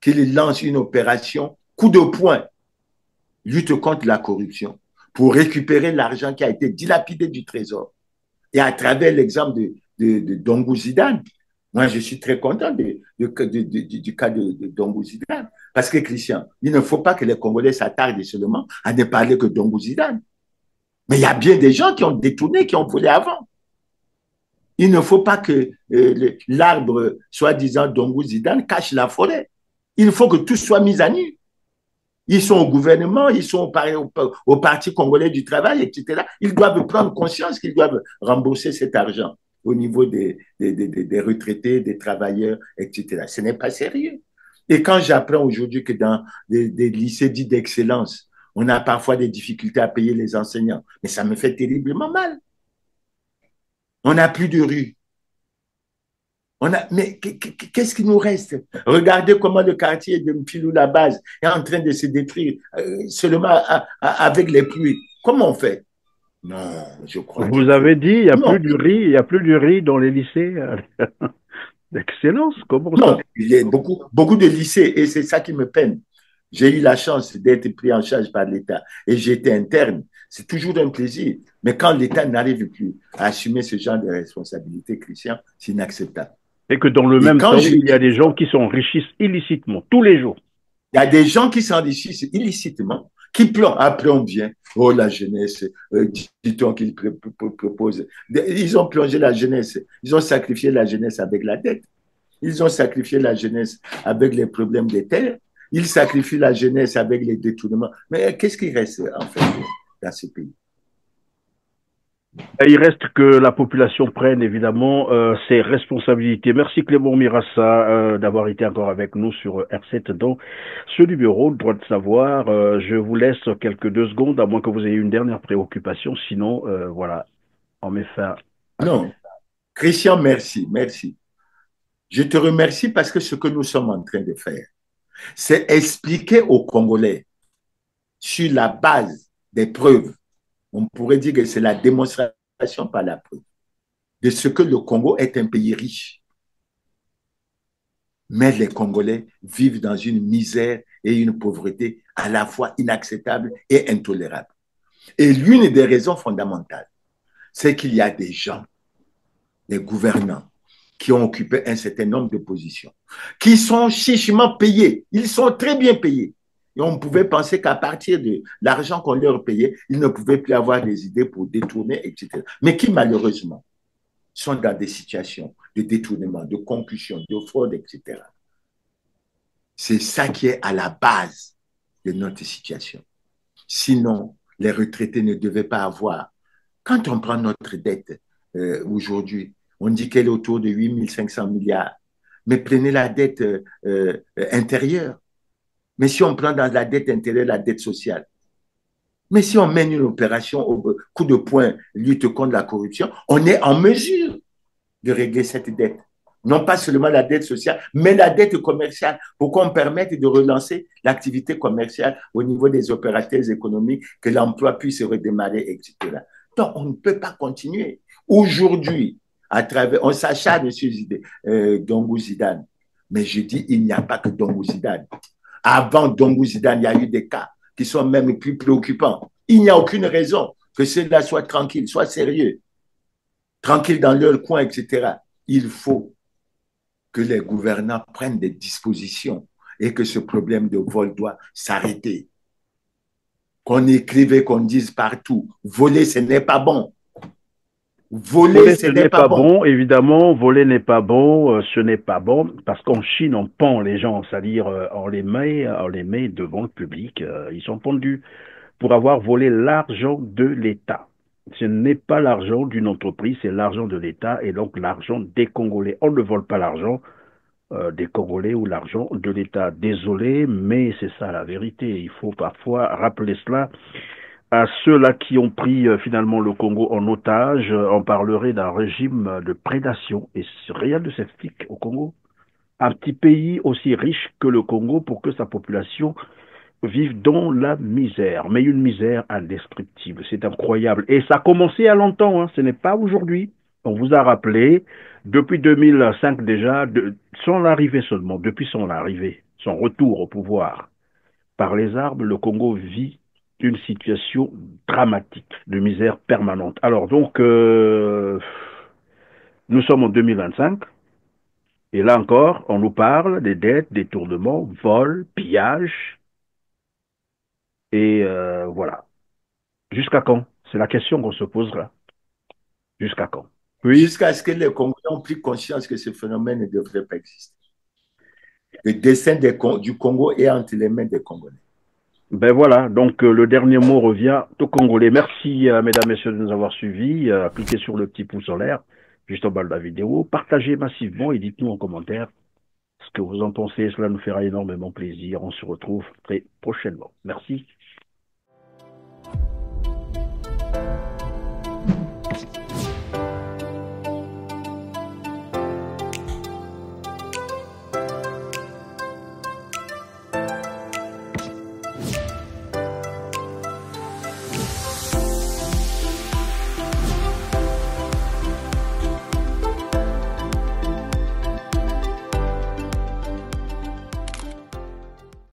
qu'ils lancent une opération coup de poing, lutte contre la corruption, pour récupérer l'argent qui a été dilapidé du trésor. Et à travers l'exemple de Dongou Zidane, moi je suis très content du cas de Dongou Zidane. Parce que Christian, il ne faut pas que les Congolais s'attardent seulement à ne parler que Dongou Zidane. Mais il y a bien des gens qui ont détourné, qui ont volé avant. Il ne faut pas que l'arbre, soi-disant Dongou Zidane, cache la forêt. Il faut que tout soit mis à nu. Ils sont au gouvernement, ils sont au Parti congolais du travail, etc. Ils doivent prendre conscience qu'ils doivent rembourser cet argent au niveau des retraités, des travailleurs, etc. Ce n'est pas sérieux. Et quand j'apprends aujourd'hui que dans des lycées dits d'excellence, on a parfois des difficultés à payer les enseignants, mais ça me fait terriblement mal. On n'a plus de rue. Mais qu'est-ce qui nous reste? Regardez comment le quartier de Mpilou, la base, est en train de se détruire seulement avec les pluies. Comment on fait? Non, je crois. Vous avez dit, il n'y a plus de riz, il n'y a plus de riz dans les lycées d'excellence. Comment ça? Non, il y a beaucoup de lycées et c'est ça qui me peine. J'ai eu la chance d'être pris en charge par l'État et j'étais interne. C'est toujours un plaisir. Mais quand l'État n'arrive plus à assumer ce genre de responsabilité, Christian, c'est inacceptable. Et que dans le même temps, il y a des gens qui s'enrichissent illicitement, tous les jours. Il y a des gens qui s'enrichissent illicitement, qui plongent. Après, on vient. Oh, la jeunesse, dit-on qu'ils proposent. Ils ont plongé la jeunesse. Ils ont sacrifié la jeunesse avec la dette. Ils ont sacrifié la jeunesse avec les problèmes des terres. Ils sacrifient la jeunesse avec les détournements. Mais qu'est-ce qui reste, en fait, dans ce pays? Et il reste que la population prenne évidemment ses responsabilités. Merci Clément Mirassa d'avoir été encore avec nous sur R7 dans ce numéro, droit de savoir. Je vous laisse quelques 2 secondes, à moins que vous ayez une dernière préoccupation. Sinon, voilà, on met fin. Non, Christian, merci, merci. Je te remercie parce que ce que nous sommes en train de faire, c'est expliquer aux Congolais, sur la base des preuves, on pourrait dire que c'est la démonstration par la preuve, de ce que le Congo est un pays riche. Mais les Congolais vivent dans une misère et une pauvreté à la fois inacceptable et intolérable. Et l'une des raisons fondamentales, c'est qu'il y a des gens, des gouvernants, qui ont occupé un certain nombre de positions, qui sont chichement payés. Ils sont très bien payés. Et on pouvait penser qu'à partir de l'argent qu'on leur payait, ils ne pouvaient plus avoir des idées pour détourner, etc. Mais qui, malheureusement, sont dans des situations de détournement, de concussion, de fraude, etc. C'est ça qui est à la base de notre situation. Sinon, les retraités ne devaient pas avoir. Quand on prend notre dette aujourd'hui, on dit qu'elle est autour de 8 500 milliards. Mais prenez la dette intérieure. Mais si on prend dans la dette intérieure la dette sociale, mais si on mène une opération au coup de poing, lutte contre la corruption, on est en mesure de régler cette dette. Non pas seulement la dette sociale, mais la dette commerciale, pour qu'on permette de relancer l'activité commerciale au niveau des opérateurs économiques, que l'emploi puisse redémarrer, etc. Donc, on ne peut pas continuer. Aujourd'hui, on s'acharne sur Dongou Zidane, mais je dis, il n'y a pas que Dongou Zidane. Avant Dongou Zidane, il y a eu des cas qui sont même plus préoccupants. Il n'y a aucune raison que ceux-là soient tranquilles, soient sérieux, tranquilles dans leur coin, etc. Il faut que les gouvernants prennent des dispositions et que ce problème de vol doit s'arrêter. Qu'on écrive et qu'on dise partout, voler, ce n'est pas bon. Voler, ce n'est pas bon. Évidemment, voler n'est pas bon, ce n'est pas bon, parce qu'en Chine, on pend les gens, c'est-à-dire on les met devant le public, ils sont pendus pour avoir volé l'argent de l'État. Ce n'est pas l'argent d'une entreprise, c'est l'argent de l'État et donc l'argent des Congolais. On ne vole pas l'argent des Congolais ou l'argent de l'État. Désolé, mais c'est ça la vérité. Il faut parfois rappeler cela à ceux-là qui ont pris finalement le Congo en otage. On parlerait d'un régime de prédation et rien ne s'explique au Congo. Un petit pays aussi riche que le Congo pour que sa population vive dans la misère, mais une misère indescriptible. C'est incroyable. Et ça a commencé à longtemps, hein. Ce n'est pas aujourd'hui. On vous a rappelé, depuis 2005 déjà, son arrivée seulement, depuis son arrivée, son retour au pouvoir par les armes, le Congo vit une situation dramatique de misère permanente. Alors donc, nous sommes en 2025, et là encore, on nous parle des dettes, détournements, vols, pillages, et voilà. Jusqu'à quand? C'est la question qu'on se posera. Jusqu'à quand? Oui. Jusqu'à ce que les Congolais ont pris conscience que ce phénomène ne devrait pas exister. Le destin du Congo est entre les mains des Congolais. Ben voilà, donc le dernier mot revient aux Congolais. Merci, mesdames, messieurs, de nous avoir suivis. Cliquez sur le petit pouce en l'air, juste en bas de la vidéo. Partagez massivement et dites-nous en commentaire ce que vous en pensez. Cela nous fera énormément plaisir. On se retrouve très prochainement. Merci.